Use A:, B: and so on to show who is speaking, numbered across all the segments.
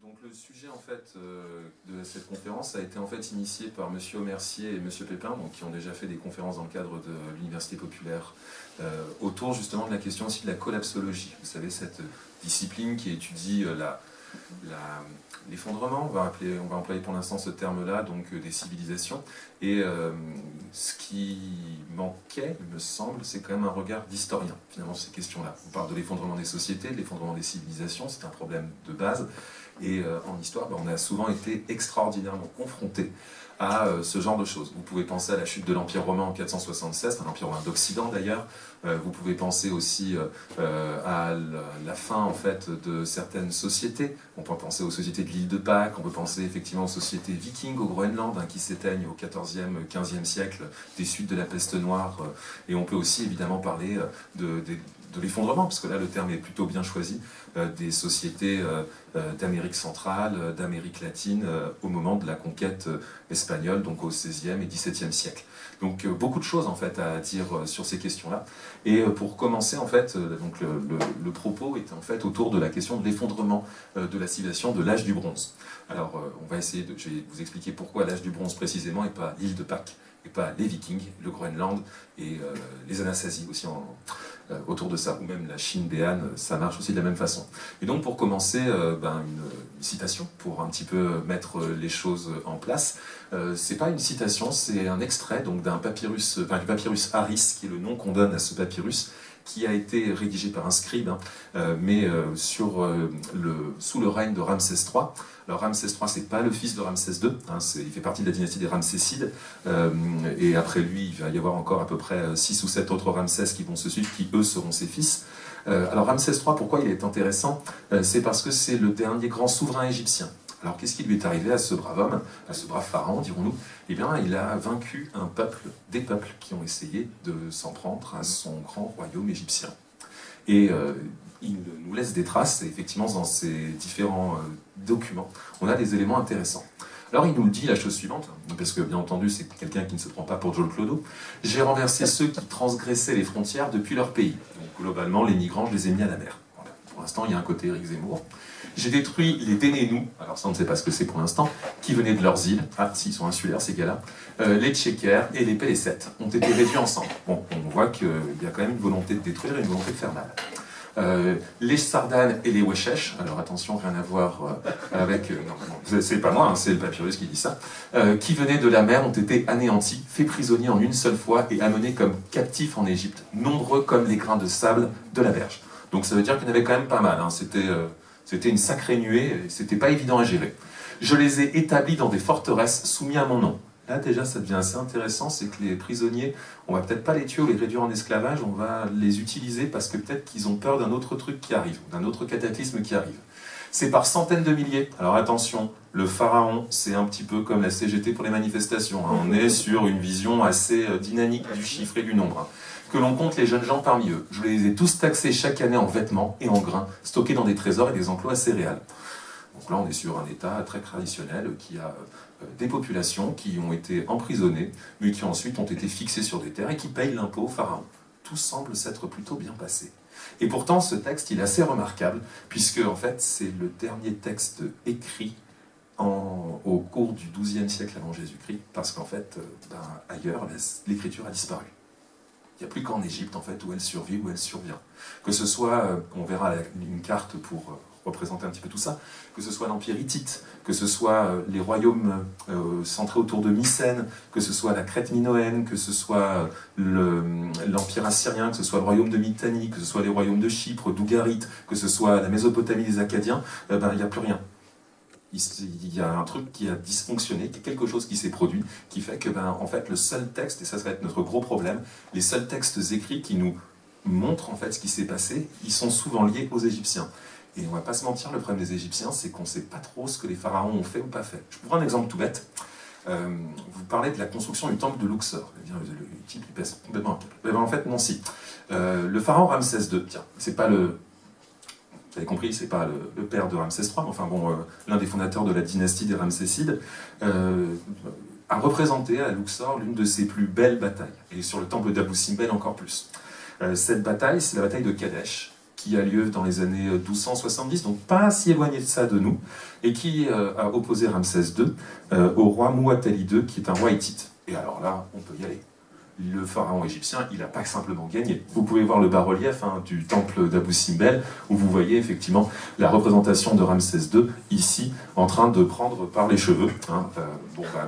A: Donc le sujet en fait de cette conférence a été en fait initié par Monsieur Mercier et Monsieur Pépin, donc, qui ont déjà fait des conférences dans le cadre de l'Université populaire autour justement de la question aussi de la collapsologie. Vous savez, cette discipline qui étudie l'effondrement, on va employer pour l'instant ce terme-là, donc des civilisations. Et ce qui manquait, il me semble, c'est quand même un regard d'historien, finalement, sur ces questions-là. On parle de l'effondrement des sociétés, de l'effondrement des civilisations, c'est un problème de base. Et en histoire, on a souvent été extraordinairement confrontés à ce genre de choses. Vous pouvez penser à la chute de l'Empire romain en 476, l'Empire romain d'Occident d'ailleurs. Vous pouvez penser aussi à la fin en fait de certaines sociétés. On peut penser aux sociétés de l'île de Pâques, on peut penser effectivement aux sociétés vikings au Groenland, qui s'éteignent au XIVe, XVe siècle des suites de la peste noire. Et on peut aussi évidemment parler de l'effondrement, parce que là le terme est plutôt bien choisi, des sociétés d'Amérique centrale, d'Amérique latine, au moment de la conquête espagnole, donc au XVIe et XVIIe siècle. Donc beaucoup de choses en fait à dire sur ces questions-là. Et pour commencer en fait, donc le propos est en fait autour de la question de l'effondrement de la civilisation de l'âge du bronze. Alors on va essayer je vais vous expliquer pourquoi l'âge du bronze précisément et pas l'île de Pâques, et pas les Vikings, le Groenland et les Anasazi aussi autour de ça, ou même la Chine des Han, ça marche aussi de la même façon. Et donc pour commencer, une citation, pour un petit peu mettre les choses en place. C'est pas une citation, c'est un extrait donc d'un papyrus, du papyrus Harris, qui est le nom qu'on donne à ce papyrus, qui a été rédigé par un scribe, sous le règne de Ramsès III. Alors Ramsès III, c'est pas le fils de Ramsès II, il fait partie de la dynastie des Ramsésides, et après lui, il va y avoir encore à peu près 6 ou 7 autres Ramsès qui vont se suivre, qui eux seront ses fils. Alors Ramsès III, pourquoi il est intéressant? C'est parce que c'est le dernier grand souverain égyptien. Alors qu'est-ce qui lui est arrivé à ce brave homme, à ce brave pharaon, dirons-nous? Eh bien, il a vaincu des peuples qui ont essayé de s'en prendre à son grand royaume égyptien. Et il nous laisse des traces, et effectivement, dans ces différents documents, on a des éléments intéressants. Alors il nous le dit la chose suivante, parce que bien entendu c'est quelqu'un qui ne se prend pas pour Joel Clodo. J'ai renversé ceux qui transgressaient les frontières depuis leur pays. Donc globalement, les migrants, je les ai mis à la mer. Voilà. Pour l'instant, il y a un côté Éric Zemmour. J'ai détruit les Dénénous, alors ça on ne sait pas ce que c'est pour l'instant, qui venaient de leurs îles, s'ils sont insulaires ces gars-là, les Tchékers et les Pélécètes ont été réduits ensemble. Bon, on voit qu'il y a quand même une volonté de détruire et une volonté de faire mal. Les Sardanes et les Wechesh, alors attention, rien à voir avec... non, c'est pas moi, c'est le papyrus qui dit ça, qui venaient de la mer ont été anéantis, faits prisonniers en une seule fois et amenés comme captifs en Égypte, nombreux comme les grains de sable de la berge. Donc ça veut dire qu'il y en avait quand même pas mal, c'était une sacrée nuée, et c'était pas évident à gérer. Je les ai établis dans des forteresses soumis à mon nom. Là déjà ça devient assez intéressant, c'est que les prisonniers, on va peut-être pas les tuer ou les réduire en esclavage, on va les utiliser parce que peut-être qu'ils ont peur d'un autre truc qui arrive, d'un autre cataclysme qui arrive. C'est par centaines de milliers. Alors attention, le pharaon, c'est un petit peu comme la CGT pour les manifestations. On est sur une vision assez dynamique du chiffre et du nombre. Que l'on compte les jeunes gens parmi eux. Je les ai tous taxés chaque année en vêtements et en grains, stockés dans des trésors et des enclos à céréales. Donc là, on est sur un état très traditionnel qui a des populations qui ont été emprisonnées, mais qui ensuite ont été fixées sur des terres et qui payent l'impôt au pharaon. Tout semble s'être plutôt bien passé. Et pourtant, ce texte, il est assez remarquable, puisque en fait, c'est le dernier texte écrit au cours du XIIe siècle avant Jésus-Christ, parce qu'en fait, ailleurs, l'écriture a disparu. Il n'y a plus qu'en Égypte, en fait, où elle survit, où elle survient. Que ce soit, on verra une carte pour représenter un petit peu tout ça, que ce soit l'Empire hittite, que ce soit les royaumes centrés autour de Mycène, que ce soit la Crète minoenne, que ce soit l'Empire assyrien, que ce soit le royaume de Mitanni, que ce soit les royaumes de Chypre, d'Ougarit, que ce soit la Mésopotamie des Akkadiens, il n'y a plus rien. Il y a un truc qui a dysfonctionné, quelque chose qui s'est produit, qui fait que, en fait, le seul texte, et ça va être notre gros problème, les seuls textes écrits qui nous montrent en fait ce qui s'est passé, ils sont souvent liés aux Égyptiens. Et on ne va pas se mentir, le problème des Égyptiens, c'est qu'on ne sait pas trop ce que les pharaons ont fait ou pas fait. Je vous prends un exemple tout bête. Vous parlez de la construction du temple de Luxor. Le type, il pèse complètement un câble. En fait, non, si. Le pharaon Ramsès II, tiens, c'est pas le... Vous avez compris, c'est pas le père de Ramsès III, mais enfin bon, l'un des fondateurs de la dynastie des Ramsésides, a représenté à Luxor l'une de ses plus belles batailles. Et sur le temple d'Abou Simbel encore plus. Cette bataille, c'est la bataille de Kadesh. qui a lieu dans les années 1270, donc pas si éloigné de ça de nous, et qui a opposé Ramsès II au roi Muwatalli II, qui est un roi hittite. Et alors là, on peut y aller. Le pharaon égyptien, il n'a pas simplement gagné. Vous pouvez voir le bas-relief du temple d'Abou Simbel, où vous voyez effectivement la représentation de Ramsès II, ici, en train de prendre par les cheveux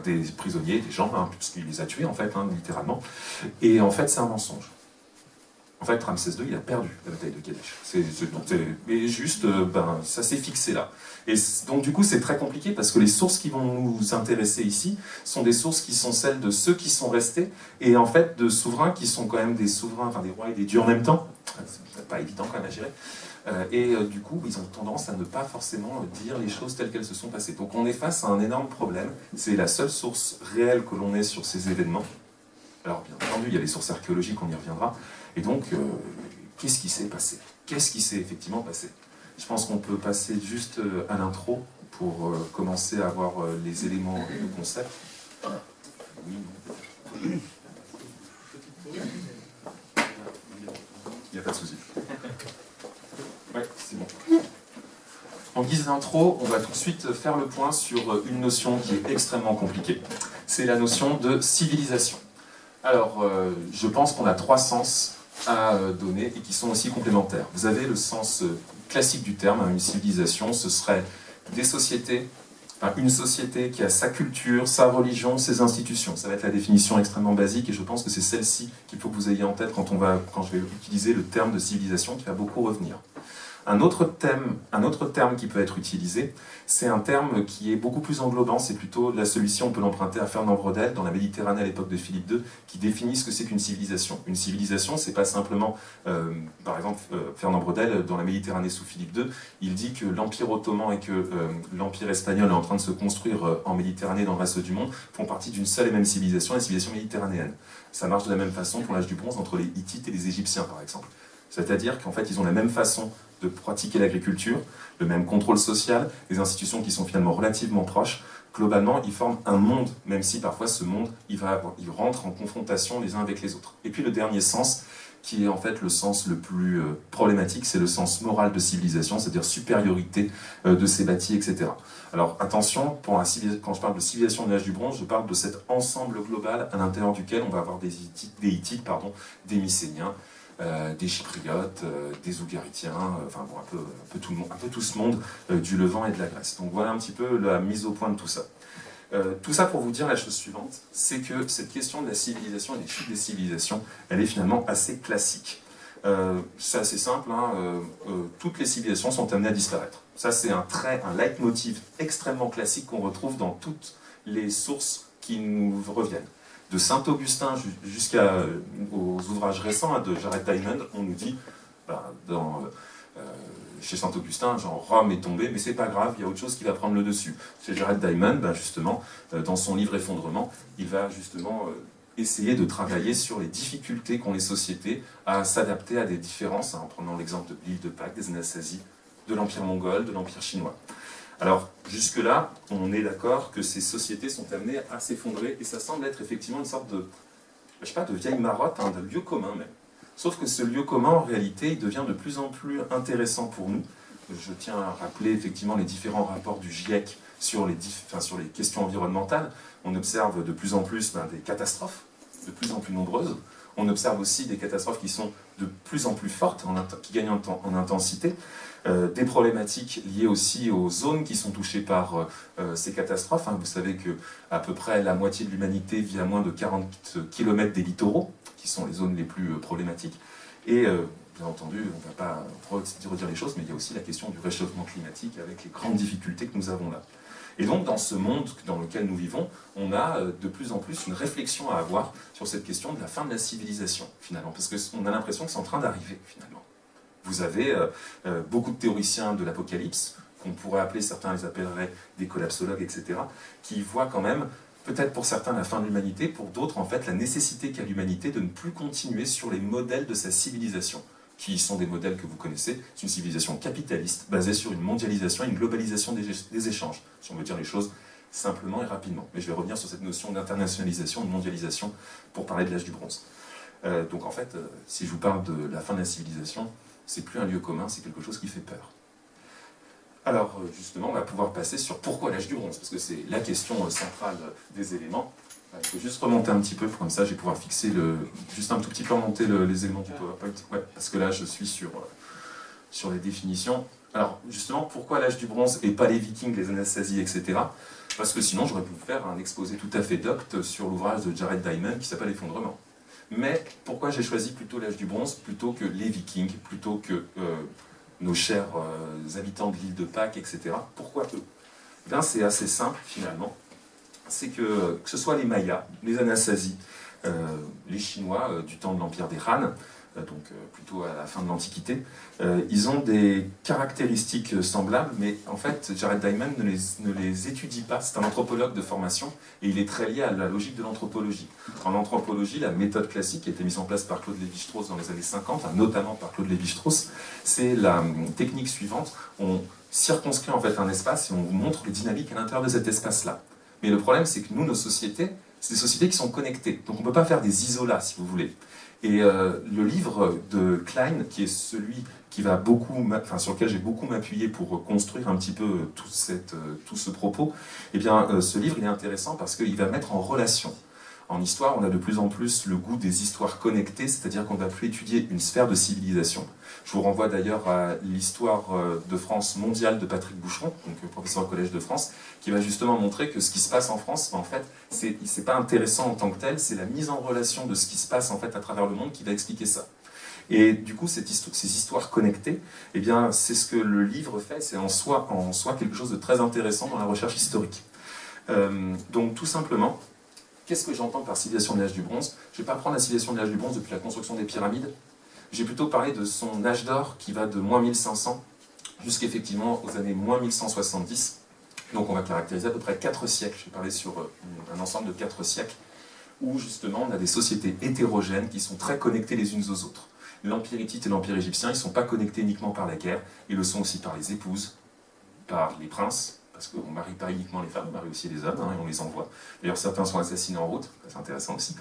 A: des prisonniers, des gens, puisqu'il les a tués, en fait, littéralement. Et en fait, c'est un mensonge. En fait, Ramsès II, il a perdu la bataille de Kadesh. Mais juste, ça s'est fixé là. Et donc, du coup, c'est très compliqué parce que les sources qui vont nous intéresser ici sont des sources qui sont celles de ceux qui sont restés et en fait de souverains qui sont quand même des souverains, des rois et des dieux en même temps. C'est pas évident quand même à gérer. Du coup, ils ont tendance à ne pas forcément dire les choses telles qu'elles se sont passées. Donc, on est face à un énorme problème. C'est la seule source réelle que l'on ait sur ces événements. Alors, bien entendu, il y a les sources archéologiques, on y reviendra. Et donc, qu'est-ce qui s'est passé? Qu'est-ce qui s'est effectivement passé? Je pense qu'on peut passer juste à l'intro pour commencer à avoir les éléments de concept. Oui, non. Il n'y a pas de souci. Ouais, c'est bon. En guise d'intro, on va tout de suite faire le point sur une notion qui est extrêmement compliquée. C'est la notion de civilisation. Alors, je pense qu'on a trois sens à donner et qui sont aussi complémentaires. Vous avez le sens classique du terme, une civilisation, ce serait des sociétés, une société qui a sa culture, sa religion, ses institutions. Ça va être la définition extrêmement basique et je pense que c'est celle-ci qu'il faut que vous ayez en tête quand je vais utiliser le terme de civilisation qui va beaucoup revenir. Un autre terme qui peut être utilisé, c'est un terme qui est beaucoup plus englobant, c'est plutôt celui-ci, on peut l'emprunter à Fernand Braudel, dans la Méditerranée à l'époque de Philippe II, qui définit ce que c'est qu'une civilisation. Une civilisation, c'est pas simplement, par exemple, Fernand Braudel, dans la Méditerranée sous Philippe II, il dit que l'Empire ottoman et que l'Empire espagnol est en train de se construire en Méditerranée, dans le reste du monde, font partie d'une seule et même civilisation, la civilisation méditerranéenne. Ça marche de la même façon pour l'âge du bronze entre les Hittites et les Égyptiens, par exemple. C'est-à-dire qu'en fait, ils ont la même façon de pratiquer l'agriculture, le même contrôle social, des institutions qui sont finalement relativement proches. Globalement, ils forment un monde, même si parfois ce monde, il rentre en confrontation les uns avec les autres. Et puis le dernier sens, qui est en fait le sens le plus problématique, c'est le sens moral de civilisation, c'est-à-dire supériorité de ces bâtis, etc. Alors attention, quand je parle de civilisation de l'âge du bronze, je parle de cet ensemble global à l'intérieur duquel on va avoir des Hittites, des Mycéniens, des Chypriotes, des Ougaritiens, un peu tout ce monde du Levant et de la Grèce. Donc voilà un petit peu la mise au point de tout ça. Tout ça pour vous dire la chose suivante, c'est que cette question de la civilisation et des types des civilisations, elle est finalement assez classique. C'est assez simple, toutes les civilisations sont amenées à disparaître. Ça c'est un leitmotiv extrêmement classique qu'on retrouve dans toutes les sources qui nous reviennent. De Saint-Augustin jusqu'aux ouvrages récents de Jared Diamond, on nous dit, chez Saint-Augustin, Rome est tombée, mais c'est pas grave, il y a autre chose qui va prendre le dessus. Chez Jared Diamond, justement, dans son livre Effondrement, il va justement essayer de travailler sur les difficultés qu'ont les sociétés à s'adapter à des différences, en prenant l'exemple de l'île de Pâques, des Anasazi, de l'Empire mongol, de l'Empire chinois. Alors, jusque-là, on est d'accord que ces sociétés sont amenées à s'effondrer, et ça semble être effectivement une sorte de, de vieille marotte, de lieu commun même. Sauf que ce lieu commun, en réalité, il devient de plus en plus intéressant pour nous. Je tiens à rappeler effectivement les différents rapports du GIEC sur les questions environnementales. On observe de plus en plus des catastrophes, de plus en plus nombreuses. On observe aussi des catastrophes qui sont de plus en plus fortes, qui gagnent en intensité. Des problématiques liées aussi aux zones qui sont touchées par ces catastrophes. Vous savez qu'à peu près la moitié de l'humanité vit à moins de 40 km des littoraux, qui sont les zones les plus problématiques. Et bien entendu, on ne va pas redire les choses, mais il y a aussi la question du réchauffement climatique avec les grandes difficultés que nous avons là. Et donc, dans ce monde dans lequel nous vivons, on a de plus en plus une réflexion à avoir sur cette question de la fin de la civilisation, finalement, parce qu'on a l'impression que c'est en train d'arriver, finalement. Vous avez beaucoup de théoriciens de l'apocalypse, qu'on pourrait appeler, certains les appelleraient des collapsologues, etc., qui voient quand même, peut-être pour certains, la fin de l'humanité, pour d'autres, en fait, la nécessité qu'a l'humanité de ne plus continuer sur les modèles de sa civilisation, qui sont des modèles que vous connaissez. C'est une civilisation capitaliste, basée sur une mondialisation et une globalisation des échanges, si on veut dire les choses simplement et rapidement. Mais je vais revenir sur cette notion d'internationalisation, de mondialisation, pour parler de l'âge du bronze. Donc en fait, si je vous parle de la fin de la civilisation, c'est plus un lieu commun, c'est quelque chose qui fait peur. Alors justement, on va pouvoir passer sur pourquoi l'âge du bronze, parce que c'est la question centrale des éléments. Il faut juste remonter un petit peu, comme ça je vais pouvoir fixer juste un tout petit peu remonter les éléments du PowerPoint, ouais, parce que là je suis sur les définitions. Alors justement, pourquoi l'âge du bronze et pas les Vikings, les Anasazi, etc. Parce que sinon j'aurais pu vous faire un exposé tout à fait docte sur l'ouvrage de Jared Diamond qui s'appelle Effondrement. Mais pourquoi j'ai choisi plutôt l'âge du bronze plutôt que les Vikings, plutôt que nos chers habitants de l'île de Pâques, etc. Pourquoi eux? Eh bien, c'est assez simple finalement. C'est que ce soit les Mayas, les Anasazi, les Chinois du temps de l'Empire des Han, donc plutôt à la fin de l'Antiquité, ils ont des caractéristiques semblables, mais en fait, Jared Diamond ne les étudie pas. C'est un anthropologue de formation, et il est très lié à la logique de l'anthropologie. En anthropologie, la méthode classique qui a été mise en place par Claude Lévi-Strauss dans les années 50, notamment par Claude Lévi-Strauss, c'est la technique suivante. On circonscrit en fait un espace et on vous montre les dynamiques à l'intérieur de cet espace-là. Mais le problème, c'est que nous, nos sociétés, c'est des sociétés qui sont connectées. Donc on ne peut pas faire des isolats, si vous voulez. Et le livre de Klein, qui est celui qui va sur lequel j'ai beaucoup m'appuyé pour construire un petit peu tout ce propos, eh bien, ce livre il est intéressant parce qu'il va mettre en relation. En histoire, on a de plus en plus le goût des histoires connectées, c'est-à-dire qu'on ne va plus étudier une sphère de civilisation. Je vous renvoie d'ailleurs à l'histoire de France mondiale de Patrick Boucheron, donc professeur au Collège de France, qui va justement montrer que ce qui se passe en France, en fait, c'est pas intéressant en tant que tel, c'est la mise en relation de ce qui se passe en fait à travers le monde qui va expliquer ça. Et du coup, ces histoires connectées, eh bien, c'est ce que le livre fait, c'est en soi quelque chose de très intéressant dans la recherche historique. Donc tout simplement, qu'est-ce que j'entends par civilisation de l'âge du bronze? Je ne vais pas prendre la civilisation de l'âge du bronze depuis la construction des pyramides. J'ai plutôt parlé de son âge d'or qui va de moins 1500 jusqu'effectivement aux années moins 1170. Donc on va caractériser à peu près 4 siècles. Je vais parler sur un ensemble de 4 siècles où justement on a des sociétés hétérogènes qui sont très connectées les unes aux autres. L'Empire hittite et l'Empire égyptien, ils ne sont pas connectés uniquement par la guerre, ils le sont aussi par les épouses, par les princes, parce qu'on ne marie pas uniquement les femmes, on marie aussi les hommes, et on les envoie. D'ailleurs, certains sont assassinés en route, c'est intéressant aussi.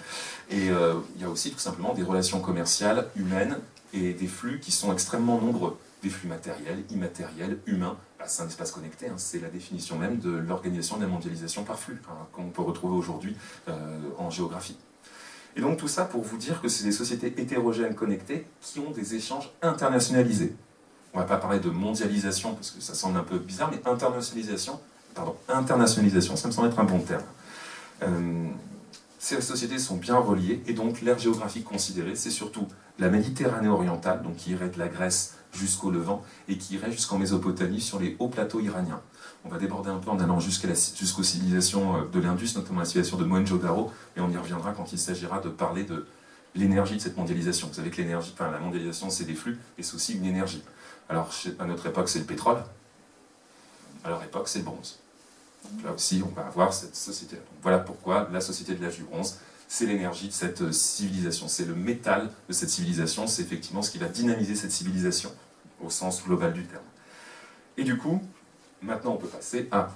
A: Et il y a aussi tout simplement des relations commerciales, humaines, et des flux qui sont extrêmement nombreux. Des flux matériels, immatériels, humains. C'est un espace connecté, c'est la définition même de l'organisation de la mondialisation par flux, qu'on peut retrouver aujourd'hui en géographie. Et donc tout ça pour vous dire que c'est des sociétés hétérogènes connectées qui ont des échanges internationalisés. On ne va pas parler de mondialisation parce que ça semble un peu bizarre, mais internationalisation, ça me semble être un bon terme. Ces sociétés sont bien reliées et donc l'aire géographique considérée, c'est surtout la Méditerranée orientale, donc qui irait de la Grèce jusqu'au Levant et qui irait jusqu'en Mésopotamie sur les hauts plateaux iraniens. On va déborder un peu en allant jusqu'aux civilisations de l'Indus, notamment la civilisation de Mohenjo-Daro, et on y reviendra quand il s'agira de parler de l'énergie de cette mondialisation. Vous savez que la mondialisation c'est des flux et c'est aussi une énergie. Alors à notre époque c'est le pétrole, à leur époque c'est le bronze. Donc là aussi on va avoir cette société. Donc voilà pourquoi la société de l'âge du bronze, c'est l'énergie de cette civilisation, c'est le métal de cette civilisation, c'est effectivement ce qui va dynamiser cette civilisation au sens global du terme. Et du coup, maintenant on peut passer à,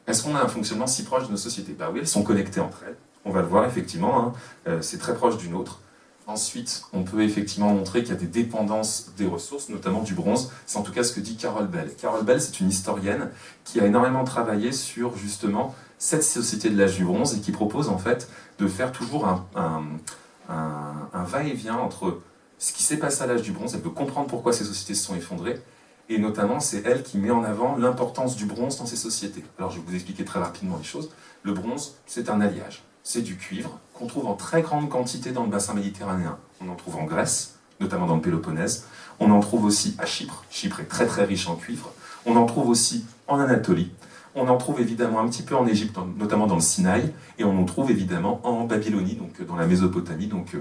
A: est-ce qu'on a un fonctionnement si proche de nos sociétés? Bah oui, elles sont connectées entre elles, on va le voir effectivement, c'est très proche d'une autre. Ensuite, on peut effectivement montrer qu'il y a des dépendances des ressources, notamment du bronze. C'est en tout cas ce que dit Carol Bell. Carol Bell, c'est une historienne qui a énormément travaillé sur justement cette société de l'âge du bronze et qui propose en fait de faire toujours un va-et-vient entre ce qui s'est passé à l'âge du bronze. Elle peut comprendre pourquoi ces sociétés se sont effondrées. Et notamment, c'est elle qui met en avant l'importance du bronze dans ces sociétés. Alors, je vais vous expliquer très rapidement les choses. Le bronze, c'est un alliage. C'est du cuivre qu'on trouve en très grande quantité dans le bassin méditerranéen. On en trouve en Grèce, notamment dans le Péloponnèse. On en trouve aussi à Chypre. Chypre est très très riche en cuivre. On en trouve aussi en Anatolie. On en trouve évidemment un petit peu en Égypte, notamment dans le Sinaï. Et on en trouve évidemment en Babylonie, donc dans la Mésopotamie, donc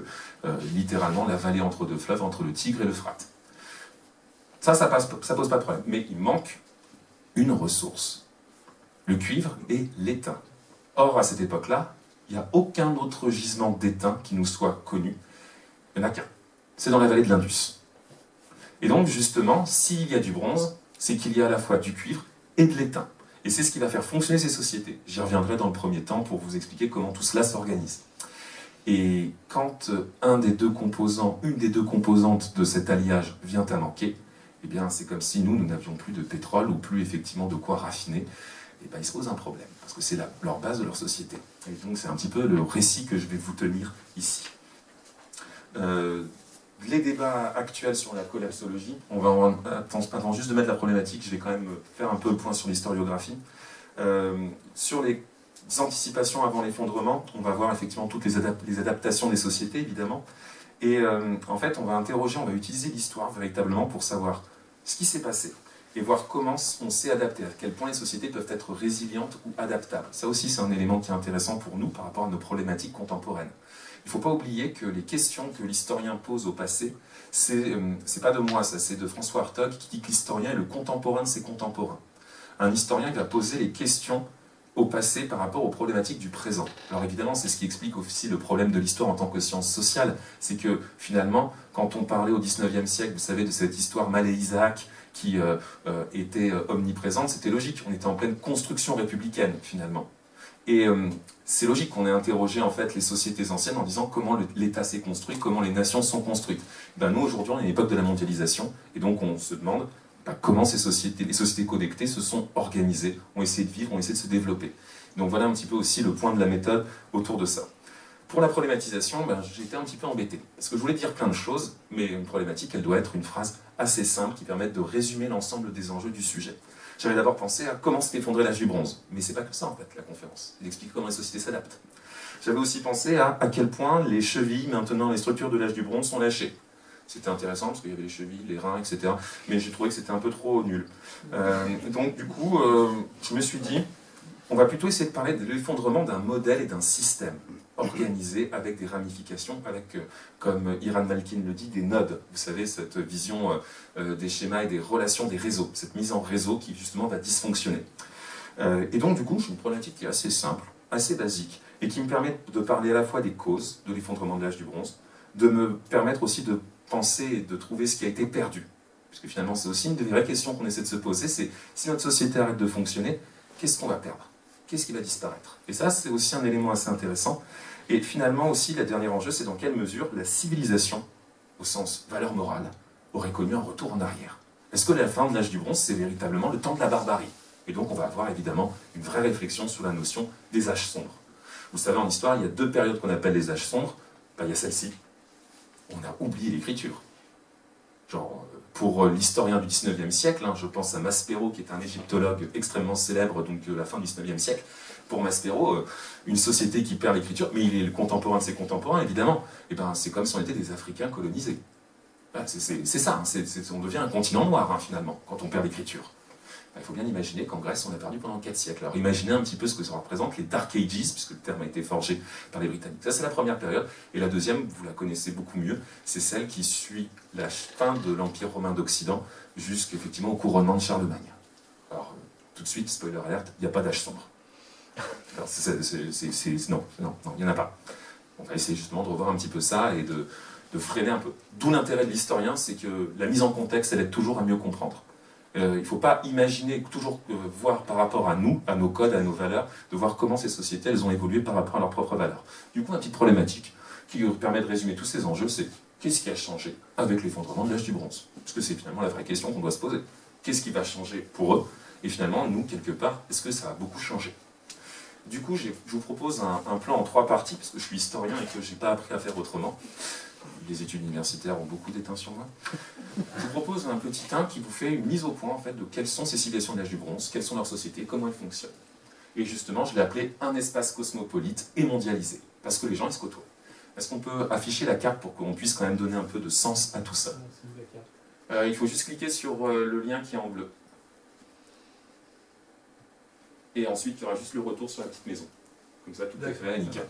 A: littéralement la vallée entre deux fleuves, entre le Tigre et l'Euphrate. Ça pose pas de problème. Mais il manque une ressource. Le cuivre et l'étain. Or, à cette époque-là, il n'y a aucun autre gisement d'étain qui nous soit connu. Il n'y en a qu'un. C'est dans la vallée de l'Indus. Et donc, justement, s'il y a du bronze, c'est qu'il y a à la fois du cuivre et de l'étain. Et c'est ce qui va faire fonctionner ces sociétés. J'y reviendrai dans le premier temps pour vous expliquer comment tout cela s'organise. Et quand une des deux composantes de cet alliage vient à manquer, eh bien c'est comme si nous n'avions plus de pétrole ou plus effectivement de quoi raffiner. Et bien il se pose un problème, parce que c'est leur base de leur société. Et donc c'est un petit peu le récit que je vais vous tenir ici. Les débats actuels sur la collapsologie, avant juste de mettre la problématique, je vais quand même faire un peu le point sur l'historiographie. Sur les anticipations avant l'effondrement, on va voir effectivement toutes les adaptations des sociétés, évidemment. Et en fait, on va utiliser l'histoire véritablement pour savoir ce qui s'est passé et voir comment on s'est adapté, à quel point les sociétés peuvent être résilientes ou adaptables. Ça aussi, c'est un élément qui est intéressant pour nous par rapport à nos problématiques contemporaines. Il ne faut pas oublier que les questions que l'historien pose au passé, c'est pas de moi, ça, c'est de François Hartog qui dit que l'historien est le contemporain de ses contemporains. Un historien va poser les questions au passé par rapport aux problématiques du présent. Alors évidemment, c'est ce qui explique aussi le problème de l'histoire en tant que science sociale, c'est que finalement, quand on parlait au XIXe siècle, vous savez, de cette histoire Mallet-Isaac qui était omniprésente, c'était logique, on était en pleine construction républicaine finalement. Et c'est logique qu'on ait interrogé en fait les sociétés anciennes en disant comment l'État s'est construit, comment les nations sont construites. Ben, nous aujourd'hui on est à l'époque de la mondialisation, et donc on se demande comment les sociétés connectées se sont organisées, ont essayé de vivre, ont essayé de se développer. Donc voilà un petit peu aussi le point de la méthode autour de ça. Pour la problématisation, j'ai été un petit peu embêté, parce que je voulais dire plein de choses, mais une problématique, elle doit être une phrase assez simple qui permette de résumer l'ensemble des enjeux du sujet. J'avais d'abord pensé à comment s'est effondré l'âge du bronze, mais c'est pas que ça en fait la conférence, il explique comment les sociétés s'adaptent. J'avais aussi pensé à quel point les chevilles, maintenant les structures de l'âge du bronze sont lâchées. C'était intéressant parce qu'il y avait les chevilles, les reins, etc. Mais j'ai trouvé que c'était un peu trop nul. Donc du coup, je me suis dit, on va plutôt essayer de parler de l'effondrement d'un modèle et d'un système organisé avec des ramifications, avec, comme Iran Malkin le dit, des nodes. Vous savez, cette vision des schémas et des relations des réseaux, cette mise en réseau qui justement va dysfonctionner. Et donc du coup, j'ai une problématique qui est assez simple, assez basique, et qui me permet de parler à la fois des causes de l'effondrement de l'âge du bronze, de me permettre aussi de penser et de trouver ce qui a été perdu. Parce que finalement, c'est aussi une des vraies questions qu'on essaie de se poser, c'est si notre société arrête de fonctionner, qu'est-ce qu'on va perdre? Qu'est-ce qui va disparaître? Et ça, c'est aussi un élément assez intéressant. Et finalement aussi, le dernier enjeu, c'est dans quelle mesure la civilisation, au sens valeur morale, aurait connu un retour en arrière. Est-ce que la fin de l'âge du bronze, c'est véritablement le temps de la barbarie? Et donc, on va avoir évidemment une vraie réflexion sur la notion des âges sombres. Vous savez, en histoire, il y a deux périodes qu'on appelle les âges sombres. Il y a celle-ci. On a oublié l'écriture. Genre, pour l'historien du XIXe siècle, je pense à Maspero, qui est un égyptologue extrêmement célèbre donc de la fin du XIXe siècle. Pour Maspero, une société qui perd l'écriture, mais il est le contemporain de ses contemporains, évidemment, et c'est comme si on était des Africains colonisés. C'est ça, on devient un continent noir, finalement, quand on perd l'écriture. Il faut bien imaginer qu'en Grèce, on a perdu pendant 4 siècles. Alors imaginez un petit peu ce que ça représente, les Dark Ages, puisque le terme a été forgé par les Britanniques. Ça, c'est la première période. Et la deuxième, vous la connaissez beaucoup mieux, c'est celle qui suit la fin de l'Empire romain d'Occident jusqu'effectivement au couronnement de Charlemagne. Alors, tout de suite, spoiler alert, il n'y a pas d'âge sombre. Alors, non, il n'y en a pas. On va essayer justement de revoir un petit peu ça et de freiner un peu. D'où l'intérêt de l'historien, c'est que la mise en contexte, elle aide toujours à mieux comprendre. Il ne faut pas imaginer, toujours voir par rapport à nous, à nos codes, à nos valeurs, de voir comment ces sociétés elles ont évolué par rapport à leurs propres valeurs. Du coup, une petite problématique qui permet de résumer tous ces enjeux, c'est qu'est-ce qui a changé avec l'effondrement de l'âge du bronze? Parce que c'est finalement la vraie question qu'on doit se poser. Qu'est-ce qui va changer pour eux? Et finalement, nous, quelque part, est-ce que ça a beaucoup changé? Du coup, je vous propose un plan en 3 parties, parce que je suis historien et que je n'ai pas appris à faire autrement. Les études universitaires ont beaucoup d'éteint sur moi. Je vous propose un petit 1 qui vous fait une mise au point en fait, de quelles sont ces civilisations de l'âge du bronze, quelles sont leurs sociétés, comment elles fonctionnent. Et justement, je l'ai appelé un espace cosmopolite et mondialisé, parce que les gens ils se côtoient. Est-ce qu'on peut afficher la carte pour qu'on puisse quand même donner un peu de sens à tout ça? Il faut juste cliquer sur le lien qui est en bleu. Et ensuite, il y aura juste le retour sur la petite maison. Comme ça, tout est fait, nickel.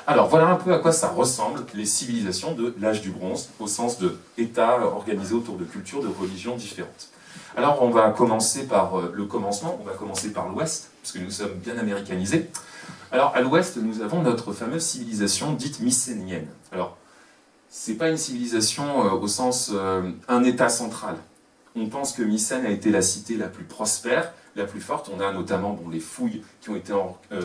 A: Alors, voilà un peu à quoi ça ressemble, les civilisations de l'âge du bronze, au sens d'États organisés autour de cultures, de religions différentes. Alors, on va commencer par le commencement, on va commencer par l'Ouest, parce que nous sommes bien américanisés. Alors, à l'Ouest, nous avons notre fameuse civilisation dite mycénienne. Alors, c'est pas une civilisation au sens un État central. On pense que Mycène a été la cité la plus prospère, la plus forte. On a notamment les fouilles qui ont été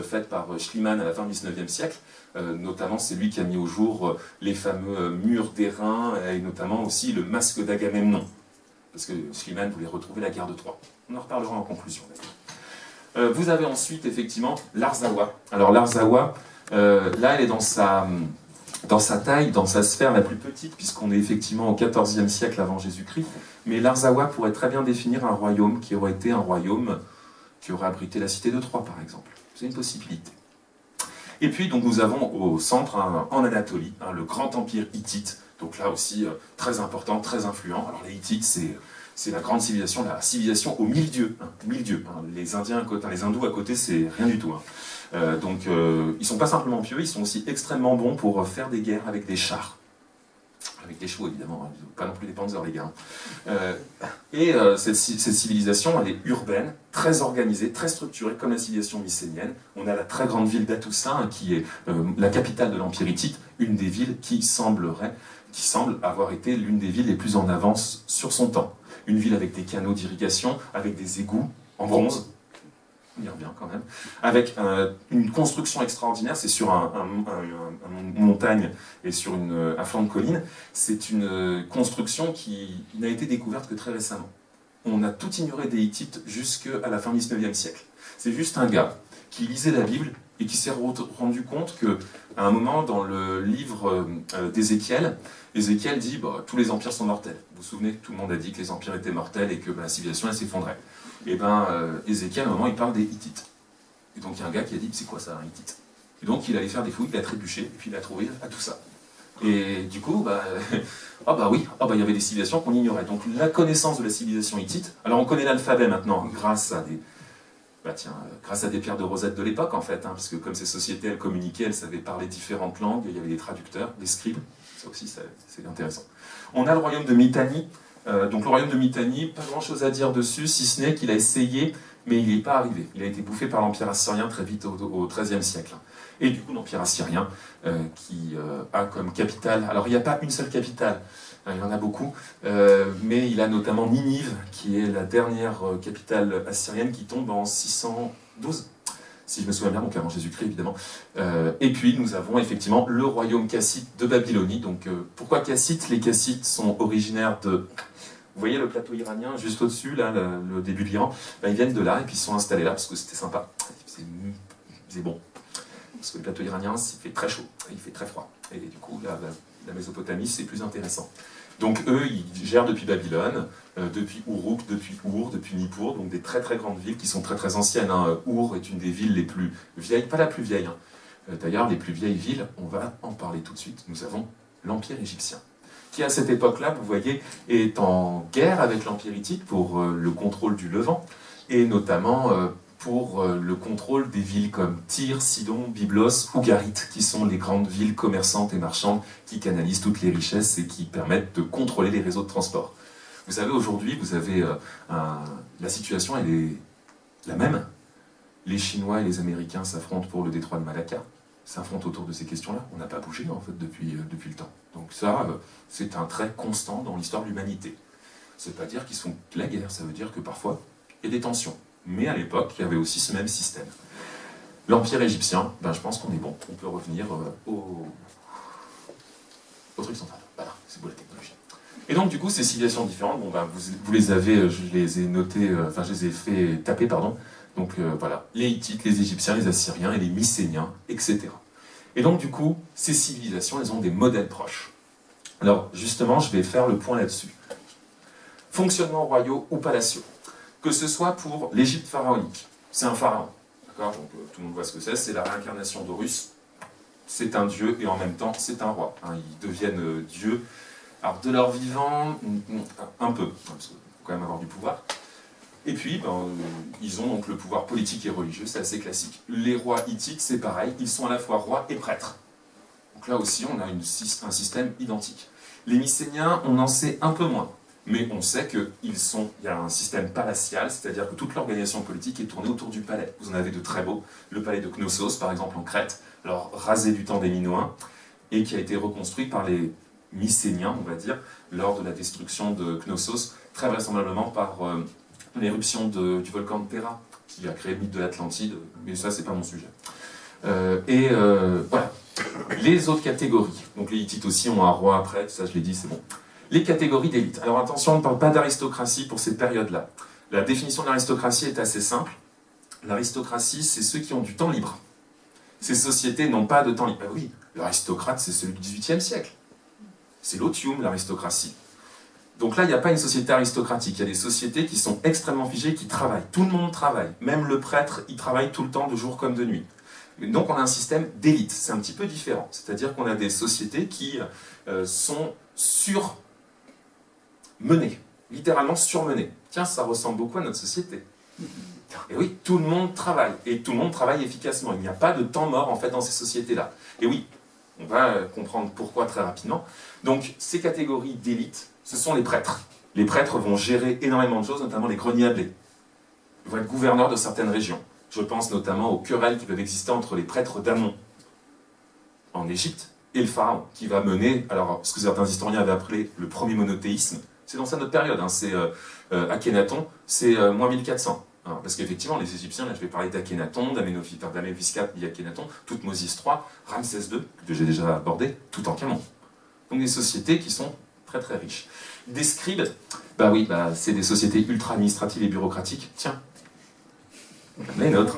A: faites par Schliemann à la fin du 19e siècle. Notamment, c'est lui qui a mis au jour les fameux murs d'airain et notamment aussi le masque d'Agamemnon. Parce que Schliemann voulait retrouver la guerre de Troie. On en reparlera en conclusion. Vous avez ensuite, effectivement, l'Arzawa. Alors l'Arzawa, là, elle est dans sa taille, dans sa sphère la plus petite, puisqu'on est effectivement au XIVe siècle avant Jésus-Christ. Mais l'Arzawa pourrait très bien définir un royaume qui aurait été un royaume qui aurait abrité la cité de Troie, par exemple. C'est une possibilité. Et puis, donc, nous avons au centre, en Anatolie, le grand empire hittite. Donc là aussi, très important, très influent. Alors les Hittites, c'est la grande civilisation, la civilisation aux 1000 dieux. 1000 dieux. Les Indiens à côté, les Hindous à côté, c'est rien du tout. Donc, ils ne sont pas simplement pieux, ils sont aussi extrêmement bons pour faire des guerres avec des chars. Avec des chevaux, évidemment, pas non plus des panzers, les gars. Cette civilisation, elle est urbaine, très organisée, très structurée, comme la civilisation mycénienne. On a la très grande ville d'Atoussa, qui est la capitale de l'Empire hittite, une des villes qui semble avoir été l'une des villes les plus en avance sur son temps. Une ville avec des canaux d'irrigation, avec des égouts en bronze, on y revient quand même, avec une construction extraordinaire, c'est sur une montagne et sur un flanc de colline. C'est une construction qui n'a été découverte que très récemment. On a tout ignoré des Hittites jusqu'à la fin du 19e siècle. C'est juste un gars qui lisait la Bible et qui s'est rendu compte qu'à un moment, dans le livre d'Ézéchiel, Ézéchiel dit tous les empires sont mortels. Vous vous souvenez, tout le monde a dit que les empires étaient mortels et que la civilisation elle s'effondrait. Et Ézéchiel, à un moment, il parle des Hittites. Et donc, il y a un gars qui a dit, c'est quoi ça, un Hittite? Et donc, il allait faire des fouilles, il a trébuché, et puis il a trouvé à tout ça. Et du coup, il y avait des civilisations qu'on ignorait. Donc, la connaissance de la civilisation hittite, alors on connaît l'alphabet maintenant, grâce à des pierres de Rosette de l'époque, en fait, parce que comme ces sociétés, elles communiquaient, elles savaient parler différentes langues, il y avait des traducteurs, des scribes, ça aussi, c'est intéressant. On a le royaume de Mitanni. Donc le royaume de Mitanni, pas grand chose à dire dessus, si ce n'est qu'il a essayé, mais il n'y est pas arrivé. Il a été bouffé par l'Empire assyrien très vite au XIIIe siècle. Et du coup, l'Empire assyrien, qui a comme capitale, alors il n'y a pas une seule capitale, il y en a beaucoup, mais il a notamment Ninive, qui est la dernière capitale assyrienne qui tombe en 612, si je me souviens bien, donc avant Jésus-Christ évidemment. Et puis nous avons effectivement le royaume cassite de Babylonie. Donc pourquoi cassite? Les Kassites sont originaires de... Vous voyez le plateau iranien juste au-dessus, là, le début de l'Iran, ils viennent de là et puis ils sont installés là parce que c'était sympa. C'est bon. Parce que le plateau iranien, il fait très chaud, il fait très froid. Et du coup, la Mésopotamie, c'est plus intéressant. Donc eux, ils gèrent depuis Babylone, depuis Uruk, depuis Our, depuis Nippur, donc des très très grandes villes qui sont très très anciennes. Our est une des villes les plus vieilles, pas la plus vieille. D'ailleurs, les plus vieilles villes, on va en parler tout de suite. Nous avons l'Empire égyptien, qui à cette époque-là, vous voyez, est en guerre avec l'Empire hittite pour le contrôle du Levant, et notamment pour le contrôle des villes comme Tyr, Sidon, Byblos ou Garit, qui sont les grandes villes commerçantes et marchandes qui canalisent toutes les richesses et qui permettent de contrôler les réseaux de transport. Vous savez, aujourd'hui, la situation elle est la même. Les Chinois et les Américains s'affrontent pour le détroit de Malacca, s'affrontent autour de ces questions-là. On n'a pas bougé, en fait, depuis le temps. Donc ça, c'est un trait constant dans l'histoire de l'humanité. Ça ne veut pas dire qu'ils sont la guerre, ça veut dire que parfois, il y a des tensions. Mais à l'époque, il y avait aussi ce même système. L'Empire égyptien, je pense qu'on est bon. On peut revenir au truc central. Voilà, c'est beau la technologie. Et donc, du coup, ces civilisations différentes, vous les avez, je les ai notées, je les ai fait taper, pardon. Donc, voilà, les Hittites, les Égyptiens, les Assyriens et les Mycéniens, etc. Et donc, du coup, ces civilisations, elles ont des modèles proches. Alors, justement, je vais faire le point là-dessus. Fonctionnement royaux ou palatiaux. Que ce soit pour l'Égypte pharaonique, c'est un pharaon, d'accord? Donc tout le monde voit ce que c'est la réincarnation d'Horus, c'est un dieu et en même temps c'est un roi. Ils deviennent dieux, alors de leur vivant, un peu, parce qu'il faut quand même avoir du pouvoir. Et puis, ils ont donc le pouvoir politique et religieux, c'est assez classique. Les rois hittites, c'est pareil, ils sont à la fois rois et prêtres. Donc là aussi, on a un système identique. Les Mycéniens, on en sait un peu moins. Mais on sait qu'il y a un système palatial, c'est-à-dire que toute l'organisation politique est tournée autour du palais. Vous en avez de très beaux, le palais de Knossos, par exemple, en Crète, alors rasé du temps des Minoens, et qui a été reconstruit par les Mycéniens, on va dire, lors de la destruction de Knossos, très vraisemblablement par l'éruption du volcan de Terra, qui a créé le mythe de l'Atlantide, mais ça, c'est pas mon sujet. Voilà. Les autres catégories. Donc les Hittites aussi ont un roi après, ça je l'ai dit, c'est bon. Les catégories d'élite. Alors attention, on ne parle pas d'aristocratie pour ces périodes-là. La définition de l'aristocratie est assez simple. L'aristocratie, c'est ceux qui ont du temps libre. Ces sociétés n'ont pas de temps libre. Ben oui, l'aristocrate, c'est celui du XVIIIe siècle. C'est l'otium, l'aristocratie. Donc là, il n'y a pas une société aristocratique. Il y a des sociétés qui sont extrêmement figées, qui travaillent. Tout le monde travaille. Même le prêtre, il travaille tout le temps, de jour comme de nuit. Donc on a un système d'élite. C'est un petit peu différent. C'est-à-dire qu'on a des sociétés qui sont surmenées. Littéralement surmenées. Tiens, ça ressemble beaucoup à notre société. Et oui, tout le monde travaille. Et tout le monde travaille efficacement. Il n'y a pas de temps mort, en fait, dans ces sociétés-là. Et oui, on va comprendre pourquoi très rapidement. Donc, ces catégories d'élite, ce sont les prêtres. Les prêtres vont gérer énormément de choses, notamment les greniers à blé. Ils vont être gouverneurs de certaines régions. Je pense notamment aux querelles qui peuvent exister entre les prêtres d'Amon, en Égypte, et le pharaon, qui va mener, alors ce que certains historiens avaient appelé le premier monothéisme, c'est dans cette période, hein, c'est Akhenaton, c'est moins 1400. Hein, parce qu'effectivement, les Égyptiens, là je vais parler d'Akhenaton, d'Amenophi IV, d'Akhenaton, Toutmosis III, Ramsès II, que j'ai déjà abordé, tout en Camon. Donc des sociétés qui sont très très riches. Des scribes, bah oui, c'est des sociétés ultra administratives et bureaucratiques, tiens, comme les nôtres.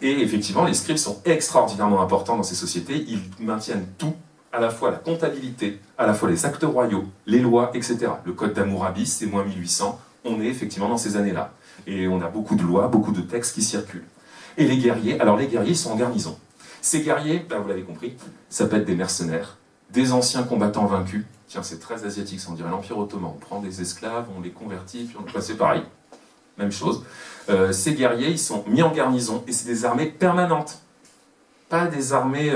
A: Et effectivement, les scribes sont extraordinairement importants dans ces sociétés, ils maintiennent tout, à la fois la comptabilité, à la fois les actes royaux, les lois, etc. Le code d'Hammurabi, c'est moins 1800, on est effectivement dans ces années-là. Et on a beaucoup de lois, beaucoup de textes qui circulent. Et les guerriers, alors les guerriers sont en garnison. Ces guerriers, vous l'avez compris, ça peut être des mercenaires, des anciens combattants vaincus. Tiens, c'est très asiatique, ça on dirait l'Empire ottoman. On prend des esclaves, on les convertit, puis c'est pareil. Même chose. Ces guerriers, ils sont mis en garnison, et c'est des armées permanentes. Pas des armées,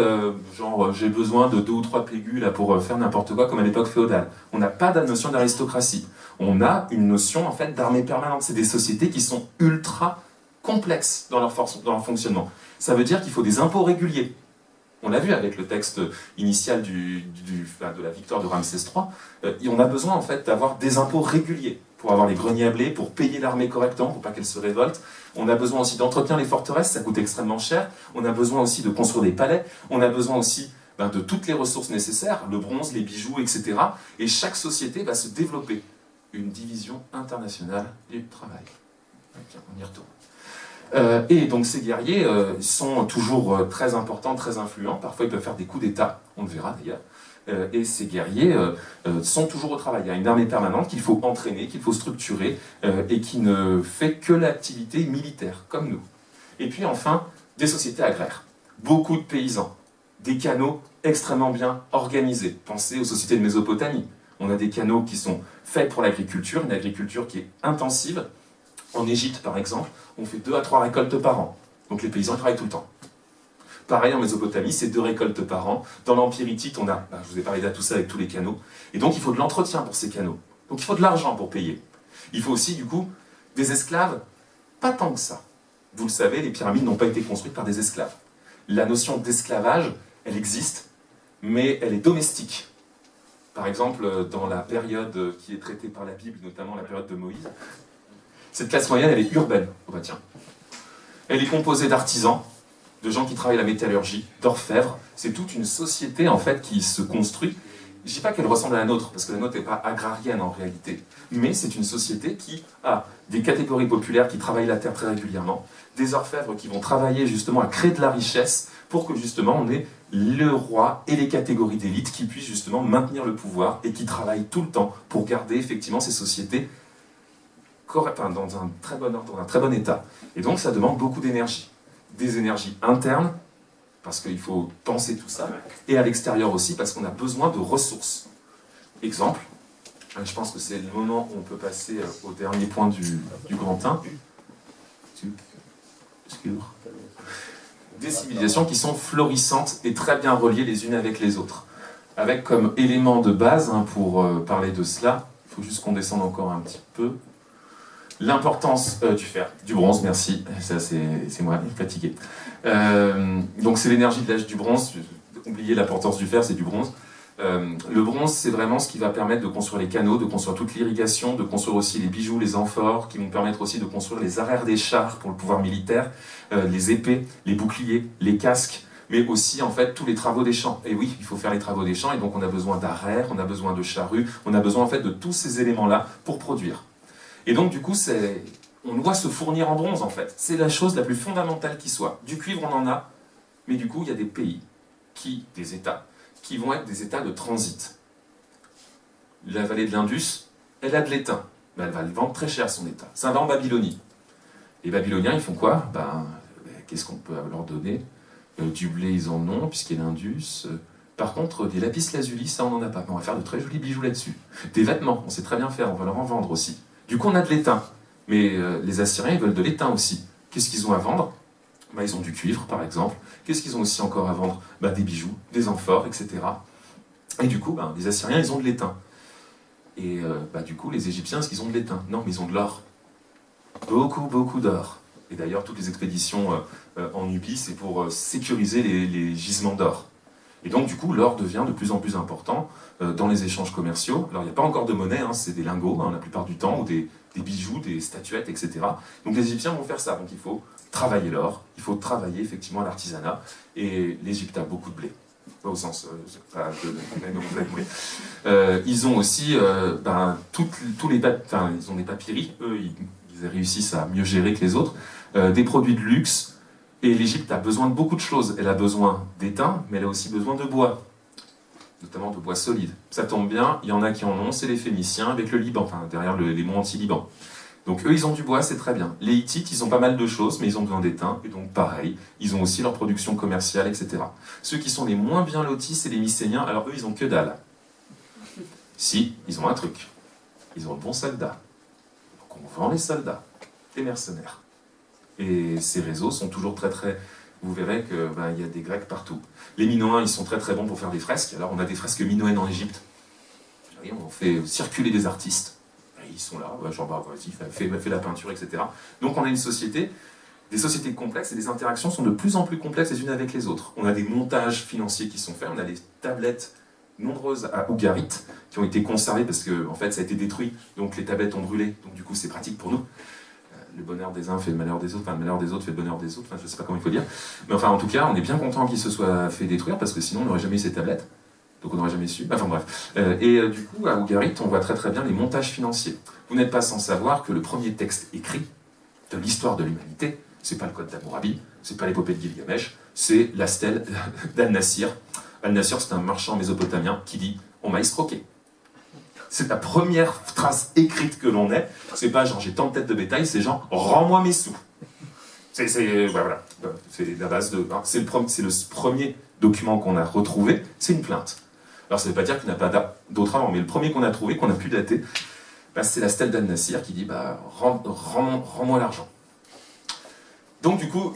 A: genre j'ai besoin de 2 ou 3 pégus là, pour faire n'importe quoi, comme à l'époque féodale. On n'a pas de notion d'aristocratie. On a une notion en fait d'armée permanente. C'est des sociétés qui sont ultra complexes dans leur fonctionnement. Ça veut dire qu'il faut des impôts réguliers. On l'a vu avec le texte initial de la victoire de Ramsès III. On a besoin en fait d'avoir des impôts réguliers pour avoir les greniers à blé, pour payer l'armée correctement, pour pas qu'elle se révolte. On a besoin aussi d'entretenir les forteresses, ça coûte extrêmement cher. On a besoin aussi de construire des palais. On a besoin aussi de toutes les ressources nécessaires, le bronze, les bijoux, etc. Et chaque société va se développer. Une division internationale du travail. Okay, on y retourne. Et donc ces guerriers sont toujours très importants, très influents. Parfois ils peuvent faire des coups d'État, on le verra d'ailleurs. Et ces guerriers sont toujours au travail. Il y a une armée permanente qu'il faut entraîner, qu'il faut structurer, et qui ne fait que l'activité militaire, comme nous. Et puis enfin, des sociétés agraires. Beaucoup de paysans, des canaux extrêmement bien organisés. Pensez aux sociétés de Mésopotamie. On a des canaux qui sont faits pour l'agriculture, une agriculture qui est intensive. En Égypte, par exemple, on fait 2 à 3 récoltes par an. Donc les paysans travaillent tout le temps. Pareil en Mésopotamie, c'est 2 récoltes par an. Dans l'Empire hittite, on a, je vous ai parlé de tout ça avec tous les canaux. Et donc il faut de l'entretien pour ces canaux. Donc il faut de l'argent pour payer. Il faut aussi, du coup, des esclaves. Pas tant que ça. Vous le savez, les pyramides n'ont pas été construites par des esclaves. La notion d'esclavage, elle existe, mais elle est domestique. Par exemple, dans la période qui est traitée par la Bible, notamment la période de Moïse, cette classe moyenne, elle est urbaine. Oh bah tiens. Elle est composée d'artisans, de gens qui travaillent la métallurgie, d'orfèvres. C'est toute une société, en fait, qui se construit. Je ne dis pas qu'elle ressemble à la nôtre, parce que la nôtre n'est pas agrarienne en réalité. Mais c'est une société qui a des catégories populaires qui travaillent la terre très régulièrement, des orfèvres qui vont travailler justement à créer de la richesse pour que justement on ait le roi et les catégories d'élite qui puissent justement maintenir le pouvoir et qui travaillent tout le temps pour garder effectivement ces sociétés dans un très bon ordre, dans un très bon état. Et donc ça demande beaucoup d'énergie. Des énergies internes, parce qu'il faut penser tout ça, et à l'extérieur aussi, parce qu'on a besoin de ressources. Exemple, je pense que c'est le moment où on peut passer au dernier point du grand 1. Des civilisations qui sont florissantes et très bien reliées les unes avec les autres. Avec comme élément de base, pour parler de cela, il faut juste qu'on descende encore un petit peu, l'importance du fer, du bronze, merci, ça c'est moi, fatigué. Donc c'est l'énergie de l'âge du bronze, oubliez l'importance du fer, c'est du bronze. Le bronze, c'est vraiment ce qui va permettre de construire les canaux, de construire toute l'irrigation, de construire aussi les bijoux, les amphores, qui vont permettre aussi de construire les arrières des chars pour le pouvoir militaire, les épées, les boucliers, les casques, mais aussi en fait tous les travaux des champs. Et oui, il faut faire les travaux des champs, et donc on a besoin d'arrières, on a besoin de charrues, on a besoin en fait de tous ces éléments-là pour produire. Et donc du coup, on doit se fournir en bronze en fait. C'est la chose la plus fondamentale qui soit. Du cuivre, on en a, mais du coup, il y a des pays, des États, qui vont être des États de transit. La vallée de l'Indus, elle a de l'étain, mais elle va le vendre très cher son État. Ça va en Babylonie. Les Babyloniens, ils font quoi? Qu'est-ce qu'on peut leur donner? Du blé, ils en ont, puisqu'il y a l'Indus. Par contre, des lapis lazuli, ça, on n'en a pas. Mais on va faire de très jolis bijoux là-dessus. Des vêtements, on sait très bien faire, on va leur en vendre aussi. Du coup, on a de l'étain. Mais les Assyriens, ils veulent de l'étain aussi. Qu'est-ce qu'ils ont à vendre? Ils ont du cuivre, par exemple. Qu'est-ce qu'ils ont aussi encore à vendre? Des bijoux, des amphores, etc. Et du coup, les Assyriens, ils ont de l'étain. Et du coup, les Égyptiens, est-ce qu'ils ont de l'étain? Non, mais ils ont de l'or. Beaucoup, beaucoup d'or. Et d'ailleurs, toutes les expéditions en Nubie, c'est pour sécuriser les gisements d'or. Et donc, du coup, l'or devient de plus en plus important dans les échanges commerciaux. Alors, il n'y a pas encore de monnaie, c'est des lingots, la plupart du temps, ou des bijoux, des statuettes, etc. Donc, les Égyptiens vont faire ça. Donc, il faut travailler l'or, il faut travailler effectivement l'artisanat. Et l'Égypte a beaucoup de blé. Pas au sens ils ont aussi ils ont des papyries, eux ils réussissent à mieux gérer que les autres, des produits de luxe, et l'Égypte a besoin de beaucoup de choses. Elle a besoin d'étain, mais elle a aussi besoin de bois, notamment de bois solide. Ça tombe bien, il y en a qui en ont, c'est les Phéniciens avec le Liban, derrière les monts anti-Liban. Donc eux, ils ont du bois, c'est très bien. Les Hittites, ils ont pas mal de choses, mais ils ont besoin d'étain, et donc pareil, ils ont aussi leur production commerciale, etc. Ceux qui sont les moins bien lotis, c'est les Mycéniens. Alors eux, ils ont que dalle. Si, ils ont un truc. Ils ont de bons soldats. Donc on vend les soldats, les mercenaires. Et ces réseaux sont toujours très très... Vous verrez qu'il y a des Grecs partout. Les Minoens, ils sont très très bons pour faire des fresques. Alors on a des fresques minoennes en Égypte. Et on fait circuler des artistes. Ils sont là, vas-y, fais la peinture, etc. Donc on a une société, des sociétés complexes, et les interactions sont de plus en plus complexes les unes avec les autres. On a des montages financiers qui sont faits, on a des tablettes nombreuses à Ougarit qui ont été conservées parce que en fait ça a été détruit, donc les tablettes ont brûlé, donc du coup c'est pratique pour nous. Le bonheur des uns fait le malheur des autres, le malheur des autres fait le bonheur des autres, je ne sais pas comment il faut dire. Mais en tout cas, on est bien content qu'ils se soient fait détruire parce que sinon on n'aurait jamais eu ces tablettes. Donc on n'aurait jamais su. Bref. Du coup, à Ougarit, on voit très très bien les montages financiers. Vous n'êtes pas sans savoir que le premier texte écrit de l'histoire de l'humanité, c'est pas le Code d'Hammurabi, c'est pas l'épopée de Gilgamesh, c'est la stèle d'Al-Nasir. Al-Nasir, c'est un marchand mésopotamien qui dit « on m'a escroqué ». C'est la première trace écrite que l'on ait. C'est pas genre « j'ai tant de têtes de bétail », c'est genre « rends-moi mes sous ». C'est la base de... C'est le premier document qu'on a retrouvé, c'est une plainte. Alors ça ne veut pas dire qu'il n'y en a pas d'autres avant, mais le premier qu'on a trouvé, qu'on a pu dater, c'est la stèle d'Al-Nasir qui dit rends-moi l'argent. Donc du coup,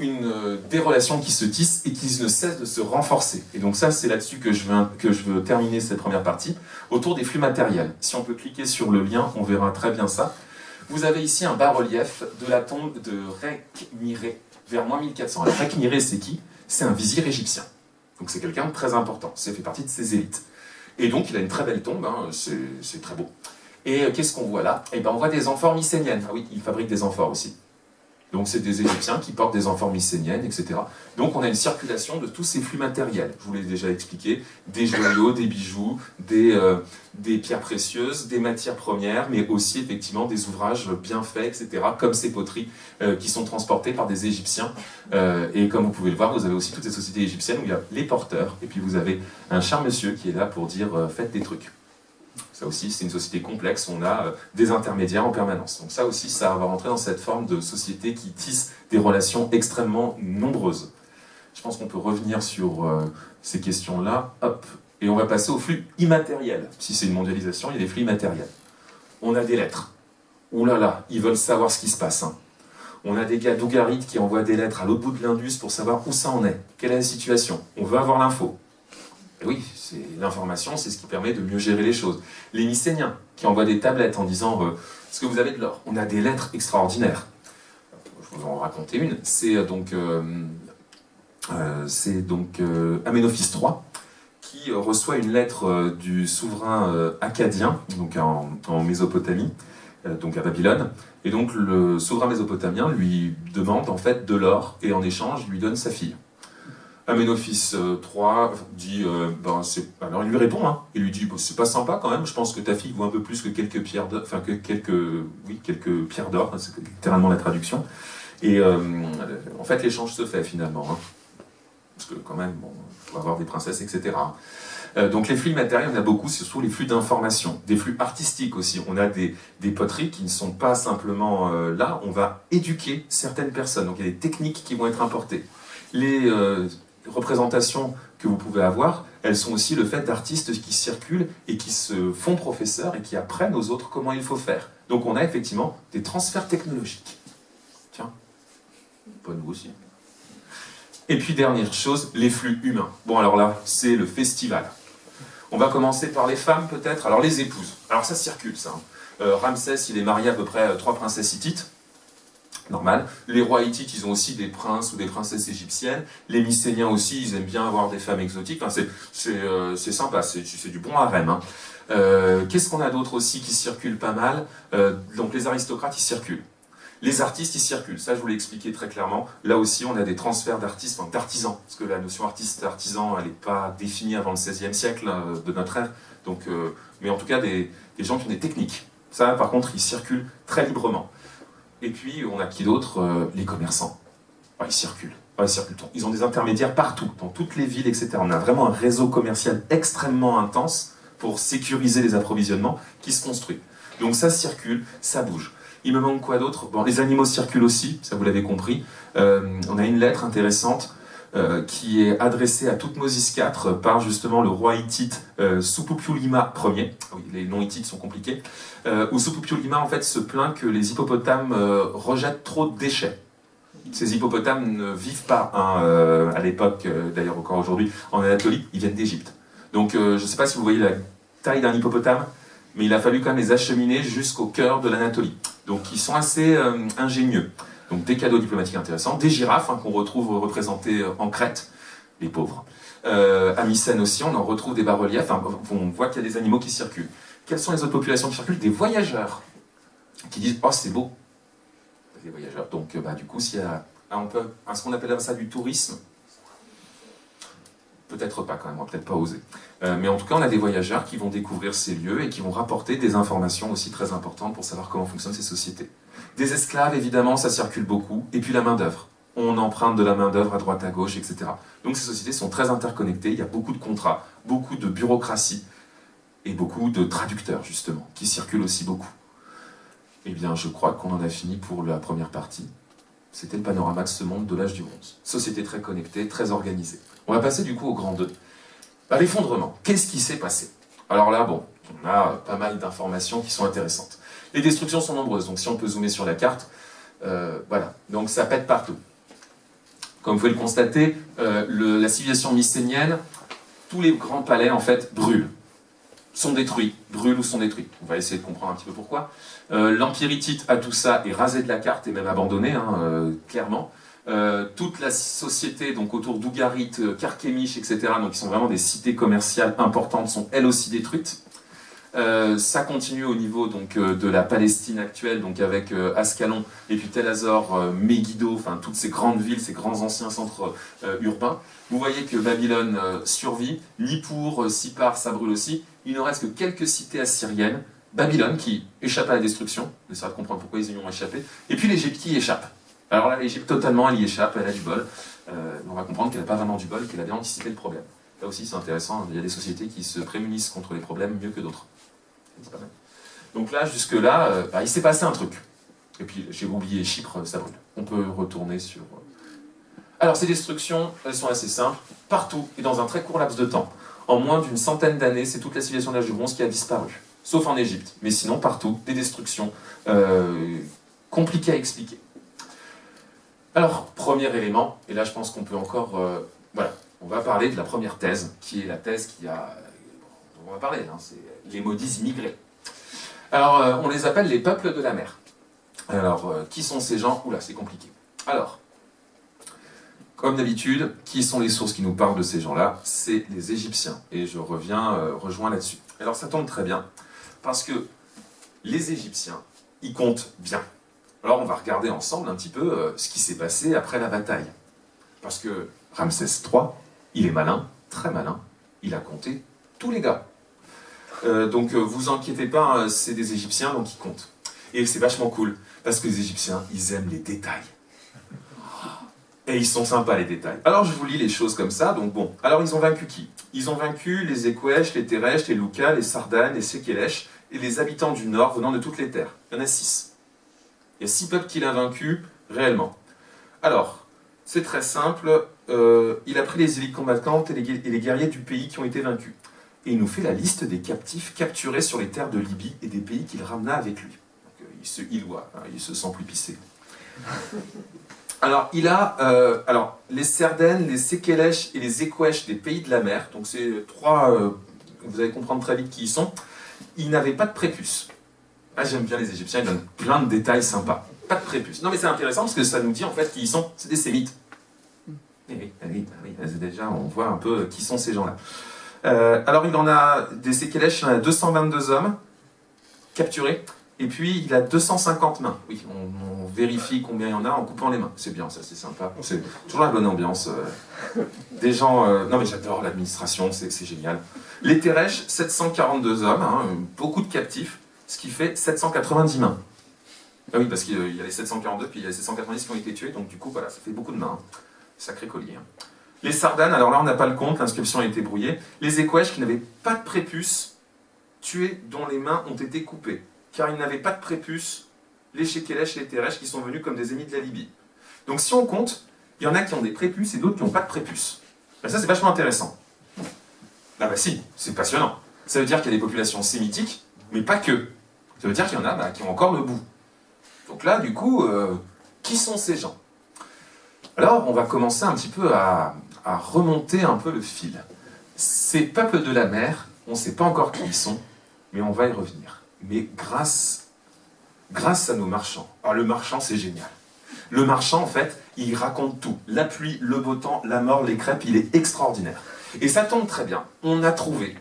A: des relations qui se tissent et qui ne cessent de se renforcer. Et donc ça, c'est là-dessus que je veux terminer cette première partie, autour des flux matériels. Si on peut cliquer sur le lien, on verra très bien ça. Vous avez ici un bas-relief de la tombe de Rekhmiré, vers moins 1400. Alors Rekhmiré, c'est qui? C'est un vizir égyptien. Donc c'est quelqu'un de très important, ça fait partie de ses élites. Et donc il a une très belle tombe, c'est très beau. Et qu'est-ce qu'on voit là? On voit des amphores mycéniennes. Ah oui, il fabrique des amphores aussi. Donc c'est des Égyptiens qui portent des amphores mycéniennes, etc. Donc on a une circulation de tous ces flux matériels. Je vous l'ai déjà expliqué, des joyaux, des bijoux, des pierres précieuses, des matières premières, mais aussi effectivement des ouvrages bien faits, etc. Comme ces poteries qui sont transportées par des Égyptiens. Et comme vous pouvez le voir, vous avez aussi toutes ces sociétés égyptiennes où il y a les porteurs, et puis vous avez un cher monsieur qui est là pour dire faites des trucs. Ça aussi, c'est une société complexe, on a des intermédiaires en permanence. Donc ça aussi, ça va rentrer dans cette forme de société qui tisse des relations extrêmement nombreuses. Je pense qu'on peut revenir sur ces questions-là, hop, et on va passer aux flux immatériels. Si c'est une mondialisation, il y a des flux immatériels. On a des lettres. Ouh là là, ils veulent savoir ce qui se passe. On a des gars d'Ougarit qui envoient des lettres à l'autre bout de l'Indus pour savoir où ça en est, quelle est la situation. On veut avoir l'info. Et oui, l'information, c'est ce qui permet de mieux gérer les choses. Les Mycéniens, qui envoient des tablettes en disant est-ce que vous avez de l'or? On a des lettres extraordinaires. Je vous en raconter une. C'est donc Aménophis III qui reçoit une lettre du souverain akkadien, donc en Mésopotamie, donc à Babylone. Et donc le souverain mésopotamien lui demande en fait de l'or et en échange lui donne sa fille. Aménophis III dit, alors il lui répond, hein, il lui dit c'est pas sympa quand même, je pense que ta fille vaut un peu plus que quelques pierres d'or, enfin que quelques pierres d'or, c'est littéralement la traduction. Et en fait l'échange se fait finalement, hein, parce que quand même, bon, il faut avoir des princesses, etc. Donc les flux matériels, on a beaucoup, c'est surtout les flux d'informations, des flux artistiques aussi. On a des poteries qui ne sont pas simplement là, on va éduquer certaines personnes. Donc il y a des techniques qui vont être importées. Les représentations que vous pouvez avoir, elles sont aussi le fait d'artistes qui circulent et qui se font professeurs et qui apprennent aux autres comment il faut faire. Donc on a effectivement des transferts technologiques. Tiens, pas nous aussi. Et puis dernière chose, les flux humains. Bon alors là, c'est le festival. On va commencer par les femmes peut-être. Alors les épouses. Alors ça circule ça. Ramsès, il est marié à peu près à 3 princesses hittites. Normal. Les rois hittites, ils ont aussi des princes ou des princesses égyptiennes. Les Mycéniens aussi, ils aiment bien avoir des femmes exotiques. Enfin, c'est sympa, c'est du bon harem. Hein. Qu'est-ce qu'on a d'autre aussi qui circule pas mal? Donc les aristocrates, ils circulent. Les artistes, ils circulent. Ça, je vous l'ai expliqué très clairement. Là aussi, on a des transferts d'artistes, enfin d'artisans. Parce que la notion artiste-artisan, elle n'est pas définie avant le XVIe siècle de notre ère. Donc, mais en tout cas, des gens qui ont des techniques. Ça, par contre, ils circulent très librement. Et puis, on a qui d'autre? Les commerçants. Ils circulent. Ils circulent. Ils ont des intermédiaires partout, dans toutes les villes, etc. On a vraiment un réseau commercial extrêmement intense pour sécuriser les approvisionnements qui se construit. Donc ça circule, ça bouge. Il me manque quoi d'autre? Bon, les animaux circulent aussi, ça vous l'avez compris. On a une lettre intéressante qui est adressée à Toutmosis IV par justement le roi hittite Supupulima Ier. Oui, les noms hittites sont compliqués. Où Supupulima en fait se plaint que les hippopotames rejettent trop de déchets. Ces hippopotames ne vivent pas à l'époque, d'ailleurs encore aujourd'hui, en Anatolie, ils viennent d'Égypte. Donc je ne sais pas si vous voyez la taille d'un hippopotame, mais il a fallu quand même les acheminer jusqu'au cœur de l'Anatolie. Donc ils sont assez ingénieux. Donc des cadeaux diplomatiques intéressants, des girafes qu'on retrouve représentées en Crète, les pauvres. À Mycène aussi, on en retrouve des bas-reliefs, on voit qu'il y a des animaux qui circulent. Quelles sont les autres populations qui circulent? Des voyageurs, qui disent « Oh, c'est beau !» Des voyageurs. Donc du coup, s'il y a ce qu'on appelle ça du tourisme, peut-être pas quand même, on va peut-être pas oser. Mais en tout cas, on a des voyageurs qui vont découvrir ces lieux et qui vont rapporter des informations aussi très importantes pour savoir comment fonctionnent ces sociétés. Des esclaves, évidemment, ça circule beaucoup. Et puis la main-d'œuvre. On emprunte de la main-d'œuvre à droite, à gauche, etc. Donc ces sociétés sont très interconnectées. Il y a beaucoup de contrats, beaucoup de bureaucratie et beaucoup de traducteurs, justement, qui circulent aussi beaucoup. Eh bien, je crois qu'on en a fini pour la première partie. C'était le panorama de ce monde de l'âge du bronze. Société très connectée, très organisée. On va passer du coup au grand 2. L'effondrement. Qu'est-ce qui s'est passé? Alors là, bon, on a pas mal d'informations qui sont intéressantes. Les destructions sont nombreuses, donc si on peut zoomer sur la carte, voilà. Donc ça pète partout. Comme vous pouvez le constater, la civilisation mycénienne, tous les grands palais en fait brûlent. Sont détruits, brûlent ou sont détruits. On va essayer de comprendre un petit peu pourquoi. L'Empire hittite a tout ça est rasé de la carte et même abandonné, clairement. Toute la société donc autour d'Ougarit, Carchemish, etc., donc qui sont vraiment des cités commerciales importantes, sont elles aussi détruites. Ça continue au niveau donc, de la Palestine actuelle, donc avec Ascalon et puis Tel Azor, Megiddo, enfin toutes ces grandes villes, ces grands anciens centres urbains. Vous voyez que Babylone survit, Nippur, Sippar, ça brûle aussi. Il ne reste que quelques cités assyriennes. Babylone qui échappe à la destruction, on essaiera de comprendre pourquoi ils y ont échappé. Et puis l'Égypte qui échappe. Alors là, l'Égypte totalement, elle y échappe, elle a du bol. On va comprendre qu'elle n'a pas vraiment du bol, qu'elle a bien anticipé le problème. Là aussi c'est intéressant, il y a des sociétés qui se prémunissent contre les problèmes mieux que d'autres. C'est pas mal. Donc là, jusque-là, il s'est passé un truc. Et puis, j'ai oublié Chypre, ça brûle. On peut retourner sur... Alors, ces destructions, elles sont assez simples, partout et dans un très court laps de temps. En moins d'une centaine d'années, c'est toute la civilisation de l'âge du bronze qui a disparu. Sauf en Égypte. Mais sinon, partout, des destructions compliquées à expliquer. Alors, premier élément, et là, je pense qu'on peut encore... voilà, on va parler de la première thèse, qui est la thèse qui a... on va parler, c'est les maudits immigrés. Alors, on les appelle les peuples de la mer. Alors, qui sont ces gens? Oula, c'est compliqué. Alors, Comme d'habitude, qui sont les sources qui nous parlent de ces gens-là? C'est les Égyptiens. Et je rejoins là-dessus. Alors ça tombe très bien, parce que les Égyptiens, ils comptent bien. Alors on va regarder ensemble un petit peu ce qui s'est passé après la bataille. Parce que Ramsès III, il est malin, très malin, il a compté tous les gars. Donc vous inquiétez pas, c'est des Égyptiens, donc ils comptent. Et c'est vachement cool, parce que les Égyptiens, ils aiment les détails. Et ils sont sympas, les détails. Alors je vous lis les choses comme ça, donc bon. Alors ils ont vaincu qui? Ils ont vaincu les Équèches, les Teresh, les Louka, les Sardanes, les Sekelesh, et les habitants du nord venant de toutes les terres. Il y en a 6. Il y a 6 peuples qu'il a vaincus, réellement. Alors, c'est très simple, il a pris les élites combattantes et les guerriers du pays qui ont été vaincus. Et il nous fait la liste des captifs capturés sur les terres de Libye et des pays qu'il ramena avec lui. Donc, il se iloie, hein, il se sent plus pissé. Alors, il a les Sardanes, les Sekelesh et les Équèches des pays de la mer. Donc, c'est 3, vous allez comprendre très vite qui ils sont. Ils n'avaient pas de prépuce. Ah, j'aime bien les Égyptiens, ils donnent plein de détails sympas. Pas de prépuce. Non, mais c'est intéressant parce que ça nous dit en fait qui ils sont. C'est des Sémites. Oui, déjà, on voit un peu qui sont ces gens-là. Alors, il en a des Sekelesh, il en a 222 hommes capturés. Et puis, il a 250 mains. Oui, on vérifie combien il y en a en coupant les mains. C'est bien, ça, c'est sympa. C'est toujours la bonne ambiance. Des gens... Non, mais j'adore l'administration, c'est génial. Les Teresh, 742 hommes, hein, beaucoup de captifs, ce qui fait 790 mains. Ah oui, parce qu'il y a les 742, puis il y a les 790 qui ont été tués, donc du coup, voilà, ça fait beaucoup de mains. Sacré collier. Hein. Les Sardanes, alors là, on n'a pas le compte, l'inscription a été brouillée. Les Équèches, qui n'avaient pas de prépuce, tués dont les mains ont été coupées. Car ils n'avaient pas de prépuce, les Sekelesh et les Teresh qui sont venus comme des ennemis de la Libye. Donc si on compte, il y en a qui ont des prépuces et d'autres qui n'ont pas de prépuce. Ben, ça c'est vachement intéressant. Ah bah si, c'est passionnant. Ça veut dire qu'il y a des populations sémitiques, mais pas que. Ça veut dire qu'il y en a qui ont encore le bout. Donc là, du coup, qui sont ces gens? Alors on va commencer un petit peu à remonter un peu le fil. Ces peuples de la mer, on ne sait pas encore qui ils sont, mais on va y revenir. Mais grâce à nos marchands. Alors le marchand, c'est génial. Le marchand, en fait, il raconte tout. La pluie, le beau temps, la mort, les crêpes, il est extraordinaire. Et ça tombe très bien. On a trouvé,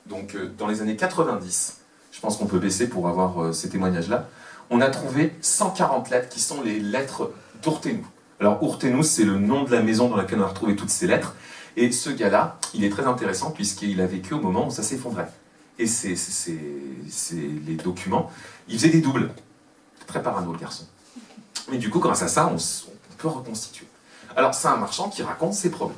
A: donc dans les années 90, je pense qu'on peut baisser pour avoir ces témoignages-là, on a trouvé 140 lettres qui sont les lettres d'Urthénou. Alors Urthénou, c'est le nom de la maison dans laquelle on a retrouvé toutes ces lettres. Et ce gars-là, il est très intéressant puisqu'il a vécu au moment où ça s'effondrait. Et c'est les documents. Il faisait des doubles. Très parano, le garçon. Mais du coup, grâce à ça, on peut reconstituer. Alors, c'est un marchand qui raconte ses problèmes.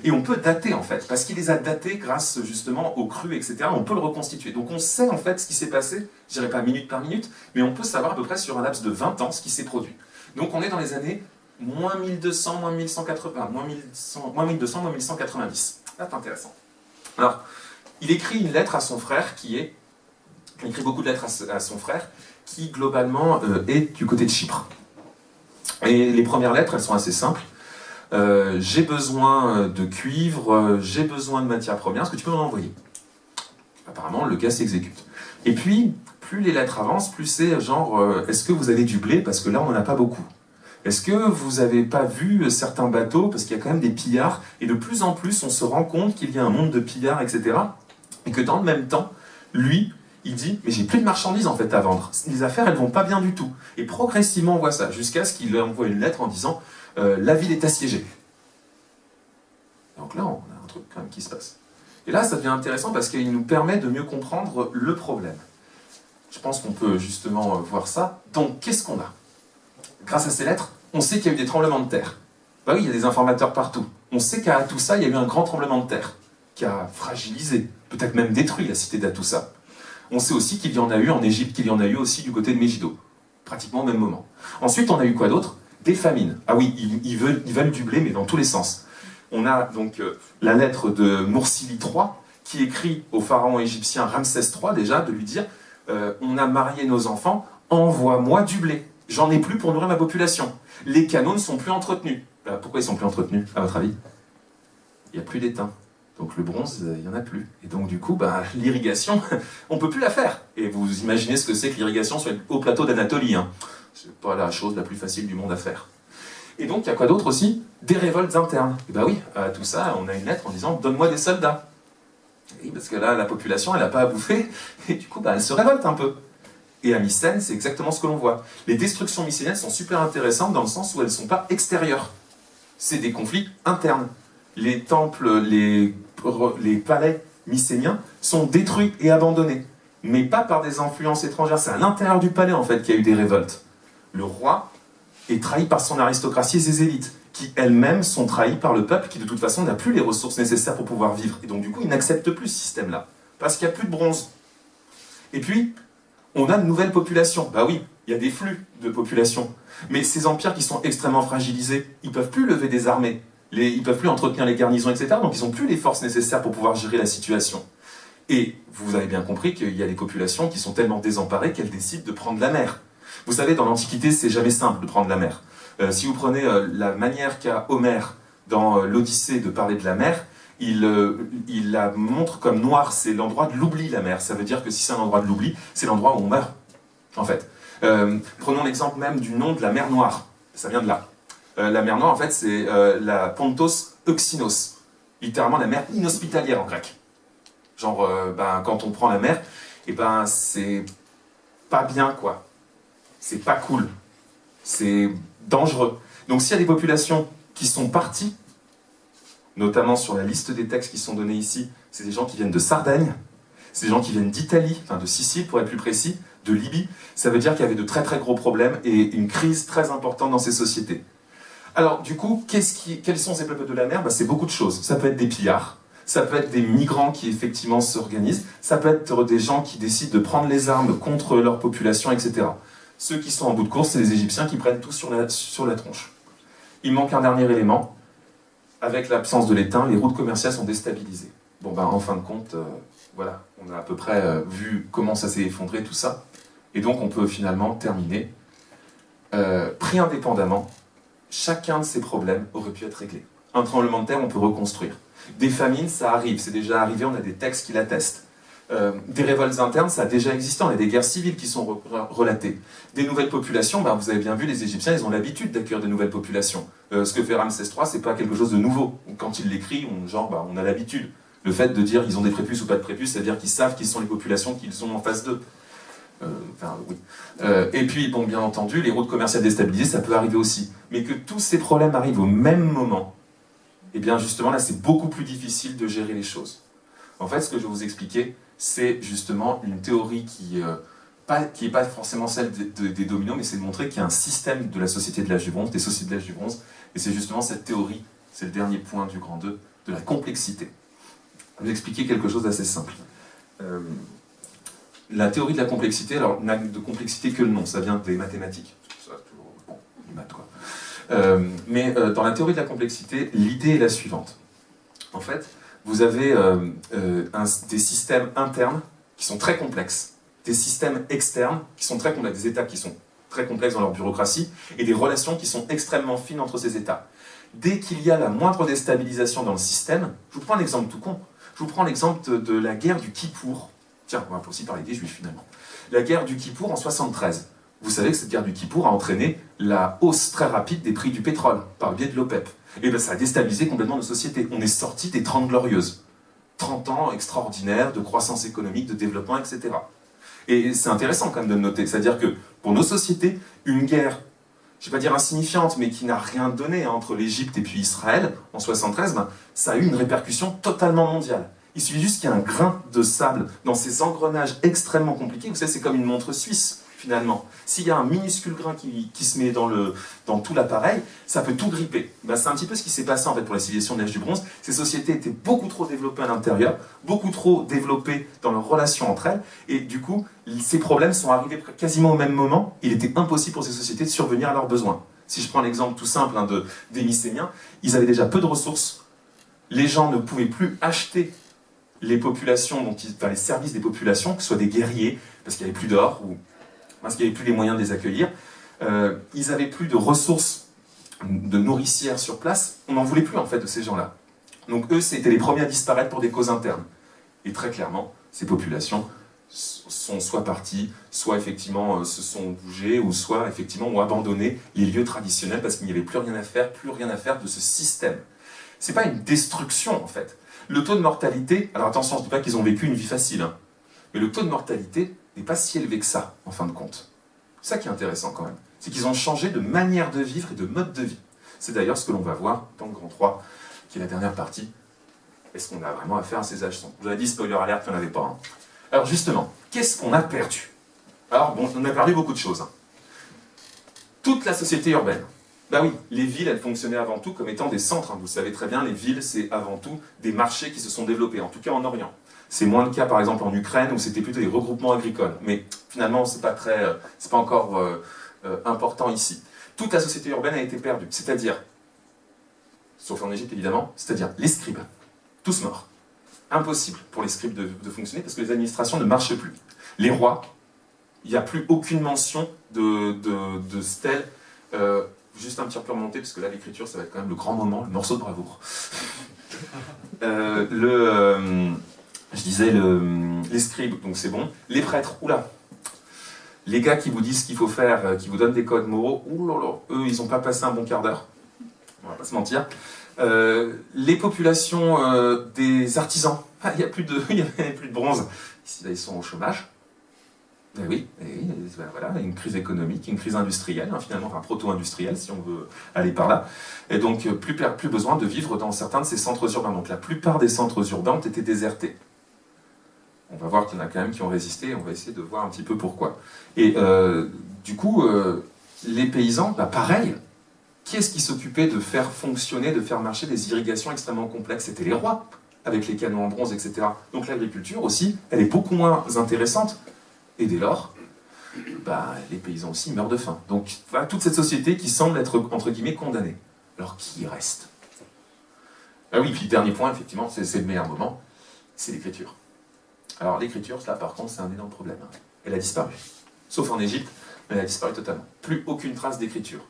A: Et on peut dater, en fait, parce qu'il les a datés grâce, justement, aux crues, etc. On peut le reconstituer. Donc, on sait, en fait, ce qui s'est passé, je dirais pas minute par minute, mais on peut savoir à peu près sur un laps de 20 ans ce qui s'est produit. Donc, on est dans les années moins 1200, moins 1180, moins 1200, moins 1190. Là, c'est intéressant. Alors, il écrit une lettre à son frère il écrit beaucoup de lettres à son frère qui globalement est du côté de Chypre. Et les premières lettres, elles sont assez simples. J'ai besoin de cuivre, j'ai besoin de matières premières, est-ce que tu peux m'en envoyer? Apparemment, le gars s'exécute. Et puis, plus les lettres avancent, plus c'est genre, est-ce que vous avez du blé? Parce que là, on n'en a pas beaucoup. Est-ce que vous n'avez pas vu certains bateaux? Parce qu'il y a quand même des pillards, et de plus en plus, on se rend compte qu'il y a un monde de pillards, etc. Et que dans le même temps, lui, il dit, mais j'ai plus de marchandises en fait à vendre. Les affaires, elles vont pas bien du tout. Et progressivement, on voit ça, jusqu'à ce qu'il leur envoie une lettre en disant, la ville est assiégée. Donc là, on a un truc quand même qui se passe. Et là, ça devient intéressant parce qu'il nous permet de mieux comprendre le problème. Je pense qu'on peut justement voir ça. Donc, qu'est-ce qu'on a? Grâce à ces lettres, on sait qu'il y a eu des tremblements de terre. Bah oui, il y a des informateurs partout. On sait qu'à tout ça, il y a eu un grand tremblement de terre qui a fragilisé, peut-être même détruit la cité d'Atoussa. On sait aussi qu'il y en a eu en Égypte, qu'il y en a eu aussi du côté de Megiddo, pratiquement au même moment. Ensuite, on a eu quoi d'autre? Des famines. Ah oui, ils veulent du blé, mais dans tous les sens. On a donc la lettre de Mursili III, qui écrit au pharaon égyptien Ramsès III, déjà, de lui dire on a marié nos enfants, envoie-moi du blé. J'en ai plus pour nourrir ma population. Les canaux ne sont plus entretenus. Pourquoi ils sont plus entretenus, à votre avis? Il n'y a plus d'étain. Donc le bronze, il n'y en a plus. Et donc du coup, l'irrigation, on ne peut plus la faire. Et vous imaginez ce que c'est que l'irrigation sur le haut plateau d'Anatolie. Hein. C'est pas la chose la plus facile du monde à faire. Et donc, il y a quoi d'autre aussi? Des révoltes internes. Et bah oui, tout ça, on a une lettre en disant « donne-moi des soldats ». Oui, parce que là, la population, elle n'a pas à bouffer, et du coup, elle se révolte un peu. Et à Mycène, c'est exactement ce que l'on voit. Les destructions mycéniennes sont super intéressantes dans le sens où elles ne sont pas extérieures. C'est des conflits internes. Les temples, les palais mycéniens sont détruits et abandonnés. Mais pas par des influences étrangères. C'est à l'intérieur du palais, en fait, qu'il y a eu des révoltes. Le roi est trahi par son aristocratie et ses élites, qui elles-mêmes sont trahies par le peuple qui, de toute façon, n'a plus les ressources nécessaires pour pouvoir vivre. Et donc, du coup, il n'accepte plus ce système-là. Parce qu'il n'y a plus de bronze. Et puis, on a de nouvelles populations. Bah oui, il y a des flux de population. Mais ces empires qui sont extrêmement fragilisés, ils ne peuvent plus lever des armées, ils ne peuvent plus entretenir les garnisons, etc. Donc ils n'ont plus les forces nécessaires pour pouvoir gérer la situation. Et vous avez bien compris qu'il y a des populations qui sont tellement désemparées qu'elles décident de prendre la mer. Vous savez, dans l'Antiquité, c'est jamais simple de prendre la mer. Si vous prenez la manière qu'a Homère dans l'Odyssée de parler de la mer, il la montre comme noire, c'est l'endroit de l'oubli, la mer. Ça veut dire que si c'est un endroit de l'oubli, c'est l'endroit où on meurt, en fait. Prenons l'exemple même du nom de la mer Noire, ça vient de là. La mer Noire, en fait, c'est la Pontos Euxinos, littéralement la mer inhospitalière en grec. Genre, quand on prend la mer, et c'est pas bien, quoi. C'est pas cool. C'est dangereux. Donc s'il y a des populations qui sont parties, notamment sur la liste des textes qui sont donnés ici, c'est des gens qui viennent de Sardaigne, c'est des gens qui viennent d'Italie, enfin de Sicile pour être plus précis, de Libye, ça veut dire qu'il y avait de très très gros problèmes et une crise très importante dans ces sociétés. Alors du coup, quels sont ces peuples de la mer? C'est beaucoup de choses. Ça peut être des pillards, ça peut être des migrants qui effectivement s'organisent, ça peut être des gens qui décident de prendre les armes contre leur population, etc. Ceux qui sont en bout de course, c'est les Égyptiens qui prennent tout sur la tronche. Il manque un dernier élément. Avec l'absence de l'étain, les routes commerciales sont déstabilisées. Bon, en fin de compte, voilà, on a à peu près vu comment ça s'est effondré, tout ça. Et donc, on peut finalement terminer. Pris indépendamment, chacun de ces problèmes aurait pu être réglé. Un tremblement de terre, on peut reconstruire. Des famines, ça arrive, c'est déjà arrivé, on a des textes qui l'attestent. Des révoltes internes, ça a déjà existé, on a des guerres civiles qui sont relatées. Des nouvelles populations, vous avez bien vu, les Égyptiens, ils ont l'habitude d'accueillir de nouvelles populations. Ce que fait Ramsès III, c'est pas quelque chose de nouveau. Quand il l'écrit, on a l'habitude. Le fait de dire ils ont des prépuces ou pas de prépuces, c'est-à-dire qu'ils savent qui sont les populations qu'ils ont en face d'eux. Oui. Et puis, bien entendu, les routes commerciales déstabilisées, ça peut arriver aussi. Mais que tous ces problèmes arrivent au même moment, et bien justement là, c'est beaucoup plus difficile de gérer les choses. En fait, ce que je vais vous expliquer, c'est justement une théorie qui n'est pas forcément celle des dominos, mais c'est de montrer qu'il y a un système de la société de l'âge du bronze, des sociétés de l'âge du bronze, et c'est justement cette théorie, c'est le dernier point du grand 2, de la complexité. Je vais vous expliquer quelque chose d'assez simple. La théorie de la complexité, alors n'a de complexité que le nom, ça vient des mathématiques. Ça, toujours, les maths, quoi. Mais dans la théorie de la complexité, l'idée est la suivante. En fait, vous avez des systèmes internes qui sont très complexes, des systèmes externes qui sont très complexes, des États qui sont très complexes dans leur bureaucratie, et des relations qui sont extrêmement fines entre ces États. Dès qu'il y a la moindre déstabilisation dans le système, je vous prends un exemple tout con, je vous prends l'exemple de la guerre du Kippour. Tiens, on va aussi parler des Juifs finalement. La guerre du Kippour en 73. Vous savez que cette guerre du Kippour a entraîné la hausse très rapide des prix du pétrole par le biais de l'OPEP. Et ça a déstabilisé complètement nos sociétés. On est sorti des 30 glorieuses. 30 ans extraordinaires de croissance économique, de développement, etc. Et c'est intéressant quand même de le noter. C'est-à-dire que pour nos sociétés, une guerre, je ne vais pas dire insignifiante, mais qui n'a rien donné entre l'Égypte et puis Israël, en 73, ça a eu une répercussion totalement mondiale. Il suffit juste qu'il y ait un grain de sable dans ces engrenages extrêmement compliqués. Vous savez, c'est comme une montre suisse, finalement. S'il y a un minuscule grain qui se met dans tout l'appareil, ça peut tout gripper. C'est un petit peu ce qui s'est passé en fait pour les civilisations de l'âge du bronze. Ces sociétés étaient beaucoup trop développées à l'intérieur, beaucoup trop développées dans leurs relations entre elles, et du coup, ces problèmes sont arrivés quasiment au même moment. Il était impossible pour ces sociétés de survenir à leurs besoins. Si je prends l'exemple tout simple des Mycéniens, ils avaient déjà peu de ressources. Les gens ne pouvaient plus acheter les populations, les services des populations, que ce soit des guerriers, parce qu'il n'y avait plus d'or, ou parce qu'il n'y avait plus les moyens de les accueillir. Ils n'avaient plus de ressources de nourricières sur place. On n'en voulait plus en fait de ces gens-là. Donc eux, c'était les premiers à disparaître pour des causes internes. Et très clairement, ces populations sont soit partis, soit effectivement se sont bougés, ou soit effectivement ont abandonné les lieux traditionnels parce qu'il n'y avait plus rien à faire de ce système. C'est pas une destruction en fait. Le taux de mortalité, alors attention, je ne dis pas qu'ils ont vécu une vie facile, hein, mais le taux de mortalité n'est pas si élevé que ça, en fin de compte. C'est ça qui est intéressant quand même. C'est qu'ils ont changé de manière de vivre et de mode de vie. C'est d'ailleurs ce que l'on va voir dans le Grand 3, qui est la dernière partie. Est-ce qu'on a vraiment affaire à ces âges sombres? Je vous avais dit, spoiler alert, qu'il n'y en avait pas. Hein. Alors justement, qu'est-ce qu'on a perdu? Alors bon, on a perdu beaucoup de choses. Hein. Toute la société urbaine. Ben oui, les villes, elles fonctionnaient avant tout comme étant des centres. Hein. Vous savez très bien, les villes, c'est avant tout des marchés qui se sont développés, en tout cas en Orient. C'est moins le cas, par exemple, en Ukraine, où c'était plutôt des regroupements agricoles. Mais finalement, c'est pas encore important ici. Toute la société urbaine a été perdue. C'est-à-dire, sauf en Égypte évidemment, c'est-à-dire les scribes. Tous morts. Impossible pour les scribes de fonctionner parce que les administrations ne marchent plus. Les rois, il n'y a plus aucune mention de stèle. Juste un petit peu remonté, parce que là l'écriture ça va être quand même le grand moment, le morceau de bravoure. Je disais les scribes, donc c'est bon. Les prêtres, oula. Les gars qui vous disent ce qu'il faut faire, qui vous donnent des codes moraux, oulala, eux ils n'ont pas passé un bon quart d'heure. On va pas se mentir. Les populations des artisans, il n'y a plus de bronze. Ici, là, ils sont au chômage. Oui, voilà, une crise économique, une crise industrielle, hein, finalement, enfin proto-industrielle, si on veut aller par là. Et donc, plus besoin de vivre dans certains de ces centres urbains. Donc, la plupart des centres urbains ont été désertés. On va voir qu'il y en a quand même qui ont résisté, et on va essayer de voir un petit peu pourquoi. Et du coup, les paysans, bah, pareil. Qui est-ce qui s'occupait de faire fonctionner, de faire marcher des irrigations extrêmement complexes? C'était les rois, avec les canons en bronze, etc. Donc l'agriculture aussi, elle est beaucoup moins intéressante. Et dès lors, bah, les paysans aussi meurent de faim. Donc voilà, toute cette société qui semble être, entre guillemets, condamnée. Alors qui y reste? Ah oui, puis dernier point, effectivement, c'est le meilleur moment, c'est l'écriture. Alors l'écriture, là par contre, c'est un énorme problème. Elle a disparu. Sauf en Égypte, mais elle a disparu totalement. Plus aucune trace d'écriture.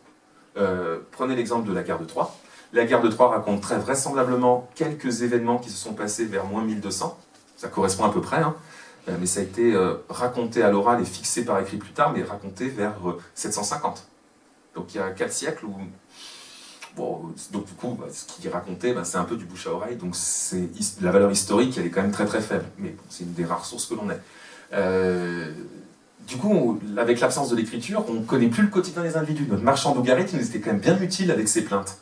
A: Prenez l'exemple de la guerre de Troie. La guerre de Troie raconte très vraisemblablement quelques événements qui se sont passés vers moins 1200. Ça correspond à peu près, hein. Mais ça a été raconté à l'oral et fixé par écrit plus tard, mais raconté vers 750. Donc il y a 4 siècles où... Bon, donc du coup, ce qui est raconté, c'est un peu du bouche à oreille, donc la valeur historique, elle est quand même très très faible. Mais bon, c'est une des rares sources que l'on ait. Du coup, avec l'absence de l'écriture, on ne connaît plus le quotidien des individus. Notre marchand d'Ougarit, il nous était quand même bien utile avec ses plaintes.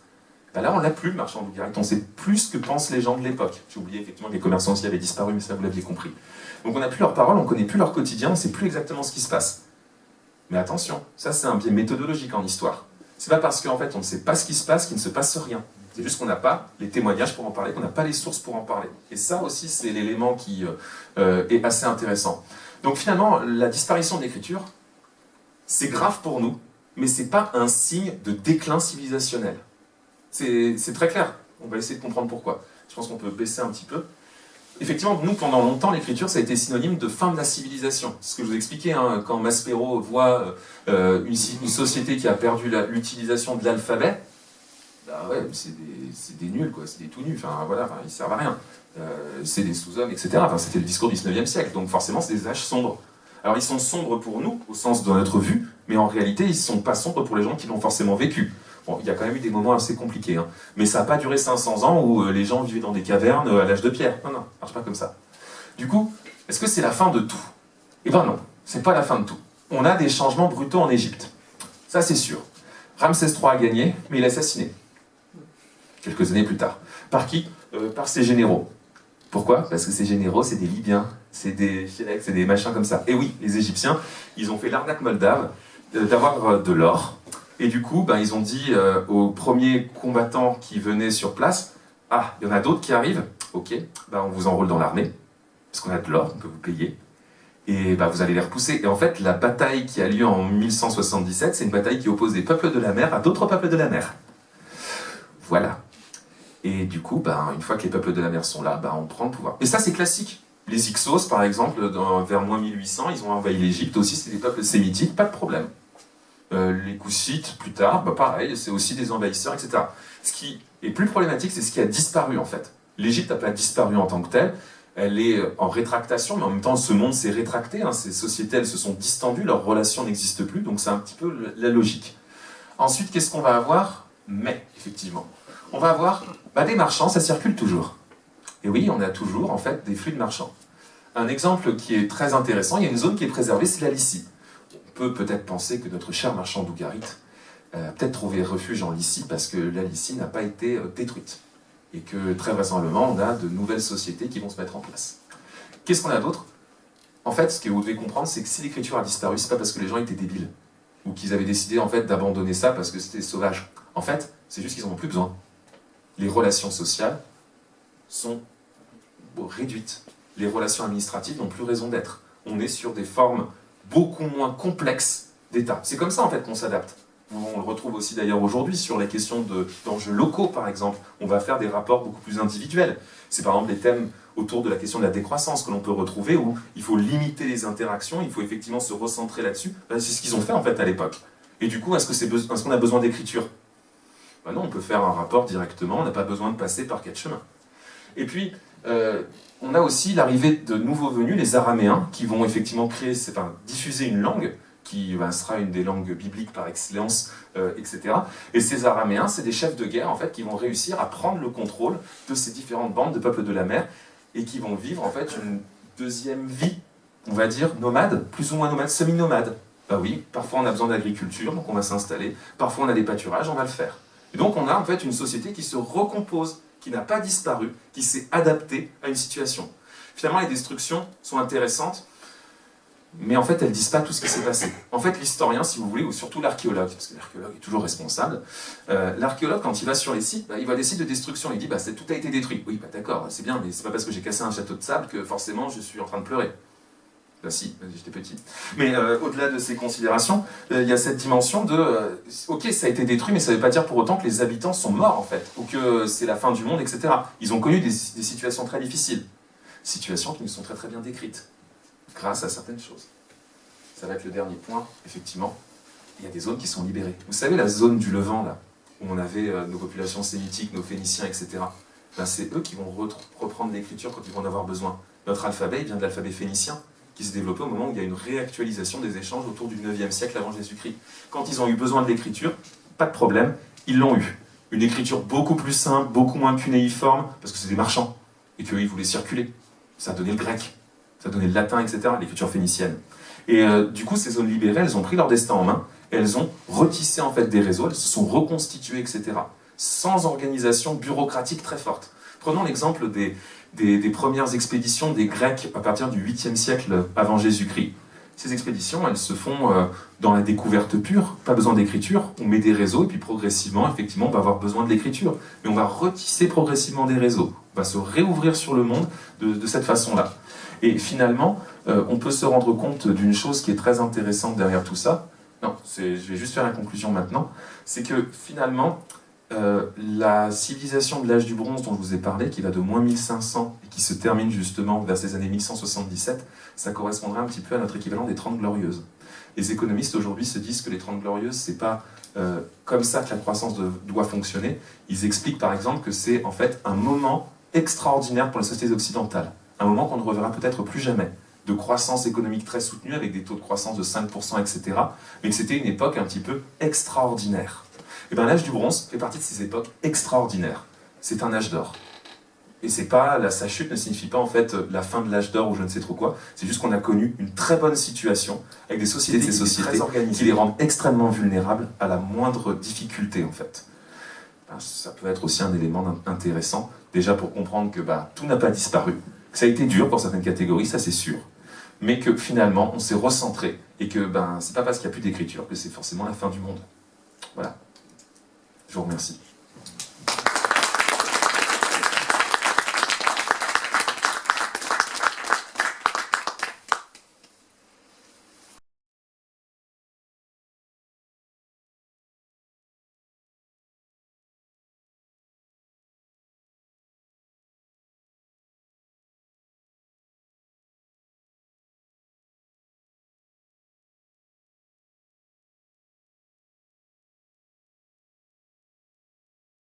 A: Ben là, on l'a plus, le marchand d'Ougarit. On sait plus ce que pensent les gens de l'époque. J'ai oublié effectivement que les commerçants aussi avaient disparu, mais ça, vous l'aviez compris. Donc on n'a plus leur parole, on ne connaît plus leur quotidien, on ne sait plus exactement ce qui se passe. Mais attention, ça c'est un biais méthodologique en histoire. C'est pas parce qu'en fait on ne sait pas ce qui se passe qu'il ne se passe rien. C'est juste qu'on n'a pas les témoignages pour en parler, qu'on n'a pas les sources pour en parler. Et ça aussi, c'est l'élément qui est assez intéressant. Donc finalement, la disparition de l'écriture, c'est grave pour nous, mais ce n'est pas un signe de déclin civilisationnel. C'est très clair. On va essayer de comprendre pourquoi. Je pense qu'on peut baisser un petit peu. Effectivement, nous, pendant longtemps, l'écriture, ça a été synonyme de fin de la civilisation. C'est ce que je vous expliquais, hein, quand Maspero voit une société qui a perdu l'utilisation de l'alphabet, bah ouais, c'est des nuls, quoi, c'est des tout nus, enfin voilà, ils servent à rien. C'est des sous-hommes, etc. Enfin, c'était le discours du 19e siècle, donc forcément, c'est des âges sombres. Alors, ils sont sombres pour nous, au sens de notre vue, mais en réalité, ils ne sont pas sombres pour les gens qui l'ont forcément vécu. Bon, il y a quand même eu des moments assez compliqués, hein. Mais ça n'a pas duré 500 ans où les gens vivaient dans des cavernes à l'âge de pierre. Non, ça ne marche pas comme ça. Du coup, est-ce que c'est la fin de tout? Eh ben non, c'est pas la fin de tout. On a des changements brutaux en Égypte. Ça, c'est sûr. Ramsès III a gagné, mais il est assassiné. Quelques années plus tard. Par qui? Par ses généraux. Pourquoi? Parce que ces généraux, c'est des Libyens, c'est des Chireks, c'est des machins comme ça. Et oui, les Égyptiens, ils ont fait l'arnaque moldave d'avoir de l'or. Et du coup, ils ont dit aux premiers combattants qui venaient sur place, « Ah, il y en a d'autres qui arrivent? Ok, on vous enrôle dans l'armée, parce qu'on a de l'or, on peut vous payer. Et vous allez les repousser. » Et en fait, la bataille qui a lieu en 1177, c'est une bataille qui oppose des peuples de la mer à d'autres peuples de la mer. Voilà. Et du coup, une fois que les peuples de la mer sont là, on prend le pouvoir. Et ça, c'est classique. Les Hyksos, par exemple, vers moins 1800, ils ont envahi l'Égypte aussi, c'est des peuples sémitiques, pas de problème. Les Coussites, plus tard, pareil, c'est aussi des envahisseurs, etc. Ce qui est plus problématique, c'est ce qui a disparu, en fait. L'Égypte n'a pas disparu en tant que telle, elle est en rétractation, mais en même temps, ce monde s'est rétracté, hein, ces sociétés, elles se sont distendues, leurs relations n'existent plus, donc c'est un petit peu la logique. Ensuite, qu'est-ce qu'on va avoir? Mais, effectivement, on va avoir des marchands, ça circule toujours. Et oui, on a toujours, en fait, des flux de marchands. Un exemple qui est très intéressant, il y a une zone qui est préservée, c'est la Lycie. On peut peut-être penser que notre cher marchand d'Ougarit a peut-être trouvé refuge en Lycie parce que la Lycie n'a pas été détruite. Et que très vraisemblablement, on a de nouvelles sociétés qui vont se mettre en place. Qu'est-ce qu'on a d'autre? En fait, ce que vous devez comprendre, c'est que si l'écriture a disparu, c'est pas parce que les gens étaient débiles, ou qu'ils avaient décidé en fait d'abandonner ça parce que c'était sauvage. En fait, c'est juste qu'ils n'en ont plus besoin. Les relations sociales sont réduites. Les relations administratives n'ont plus raison d'être. On est sur des formes beaucoup moins complexes d'État. C'est comme ça en fait qu'on s'adapte. On le retrouve aussi d'ailleurs aujourd'hui sur les questions d'enjeux locaux, par exemple. On va faire des rapports beaucoup plus individuels. C'est par exemple les thèmes autour de la question de la décroissance que l'on peut retrouver, où il faut limiter les interactions, il faut effectivement se recentrer là-dessus. C'est ce qu'ils ont fait en fait à l'époque. Et du coup, est-ce qu'on a besoin d'écriture? Non, on peut faire un rapport directement, on n'a pas besoin de passer par 4 chemins. Et puis, on a aussi l'arrivée de nouveaux venus, les Araméens, qui vont effectivement diffuser une langue, qui sera une des langues bibliques par excellence, etc. Et ces Araméens, c'est des chefs de guerre en fait, qui vont réussir à prendre le contrôle de ces différentes bandes de peuples de la mer, et qui vont vivre en fait une deuxième vie, on va dire nomade, plus ou moins nomade, semi-nomade. Bah oui, parfois on a besoin d'agriculture, donc on va s'installer, parfois on a des pâturages, on va le faire. Et donc on a en fait une société qui se recompose, qui n'a pas disparu, qui s'est adaptée à une situation. Finalement, les destructions sont intéressantes, mais en fait, elles ne disent pas tout ce qui s'est passé. En fait, l'historien, si vous voulez, ou surtout l'archéologue, parce que l'archéologue est toujours responsable, l'archéologue, quand il va sur les sites, il voit des sites de destruction, il dit tout a été détruit. Oui, d'accord, c'est bien, mais c'est pas parce que j'ai cassé un château de sable que forcément je suis en train de pleurer. Si, j'étais petit. Mais au-delà de ces considérations, il y a cette dimension de ok, ça a été détruit, mais ça ne veut pas dire pour autant que les habitants sont morts, en fait, ou que c'est la fin du monde, etc. Ils ont connu des situations très difficiles. Situations qui nous sont très très bien décrites, grâce à certaines choses. Ça va être le dernier point, effectivement. Il y a des zones qui sont libérées. Vous savez, la zone du Levant, là, où on avait nos populations sémitiques, nos Phéniciens, etc., c'est eux qui vont reprendre l'écriture quand ils vont en avoir besoin. Notre alphabet, il vient de l'alphabet phénicien, qui s'est développé au moment où il y a une réactualisation des échanges autour du 9e siècle avant Jésus-Christ. Quand ils ont eu besoin de l'écriture, pas de problème, ils l'ont eu. Une écriture beaucoup plus simple, beaucoup moins cunéiforme, parce que c'est des marchands, et qu'eux, ils voulaient circuler. Ça a donné le grec, ça a donné le latin, etc., l'écriture phénicienne. Et du coup, ces zones libérées, elles ont pris leur destin en main, et elles ont retissé en fait des réseaux, elles se sont reconstituées, etc., sans organisation bureaucratique très forte. Prenons l'exemple des premières expéditions des Grecs à partir du 8e siècle avant Jésus-Christ. Ces expéditions, elles se font dans la découverte pure, pas besoin d'écriture, on met des réseaux, et puis progressivement, effectivement, on va avoir besoin de l'écriture. Mais on va retisser progressivement des réseaux, on va se réouvrir sur le monde de cette façon-là. Et finalement, on peut se rendre compte d'une chose qui est très intéressante derrière tout ça. Non, je vais juste faire la conclusion maintenant. C'est que finalement, la civilisation de l'âge du bronze dont je vous ai parlé, qui va de moins 1500 et qui se termine justement vers ces années 1177, ça correspondrait un petit peu à notre équivalent des 30 Glorieuses. Les économistes aujourd'hui se disent que les 30 Glorieuses, c'est pas comme ça que la croissance doit fonctionner. Ils expliquent par exemple que c'est en fait un moment extraordinaire pour les sociétés occidentales, un moment qu'on ne reverra peut-être plus jamais, de croissance économique très soutenue avec des taux de croissance de 5%, etc. Mais que c'était une époque un petit peu extraordinaire. Et bien l'âge du bronze fait partie de ces époques extraordinaires. C'est un âge d'or. Et c'est pas, sa chute ne signifie pas en fait la fin de l'âge d'or ou je ne sais trop quoi, c'est juste qu'on a connu une très bonne situation avec des sociétés très organisées qui les rendent extrêmement vulnérables à la moindre difficulté en fait. Ça peut être aussi un élément intéressant, déjà pour comprendre que tout n'a pas disparu, que ça a été dur pour certaines catégories, ça c'est sûr, mais que finalement on s'est recentré et que c'est pas parce qu'il n'y a plus d'écriture que c'est forcément la fin du monde. Voilà. Je vous remercie.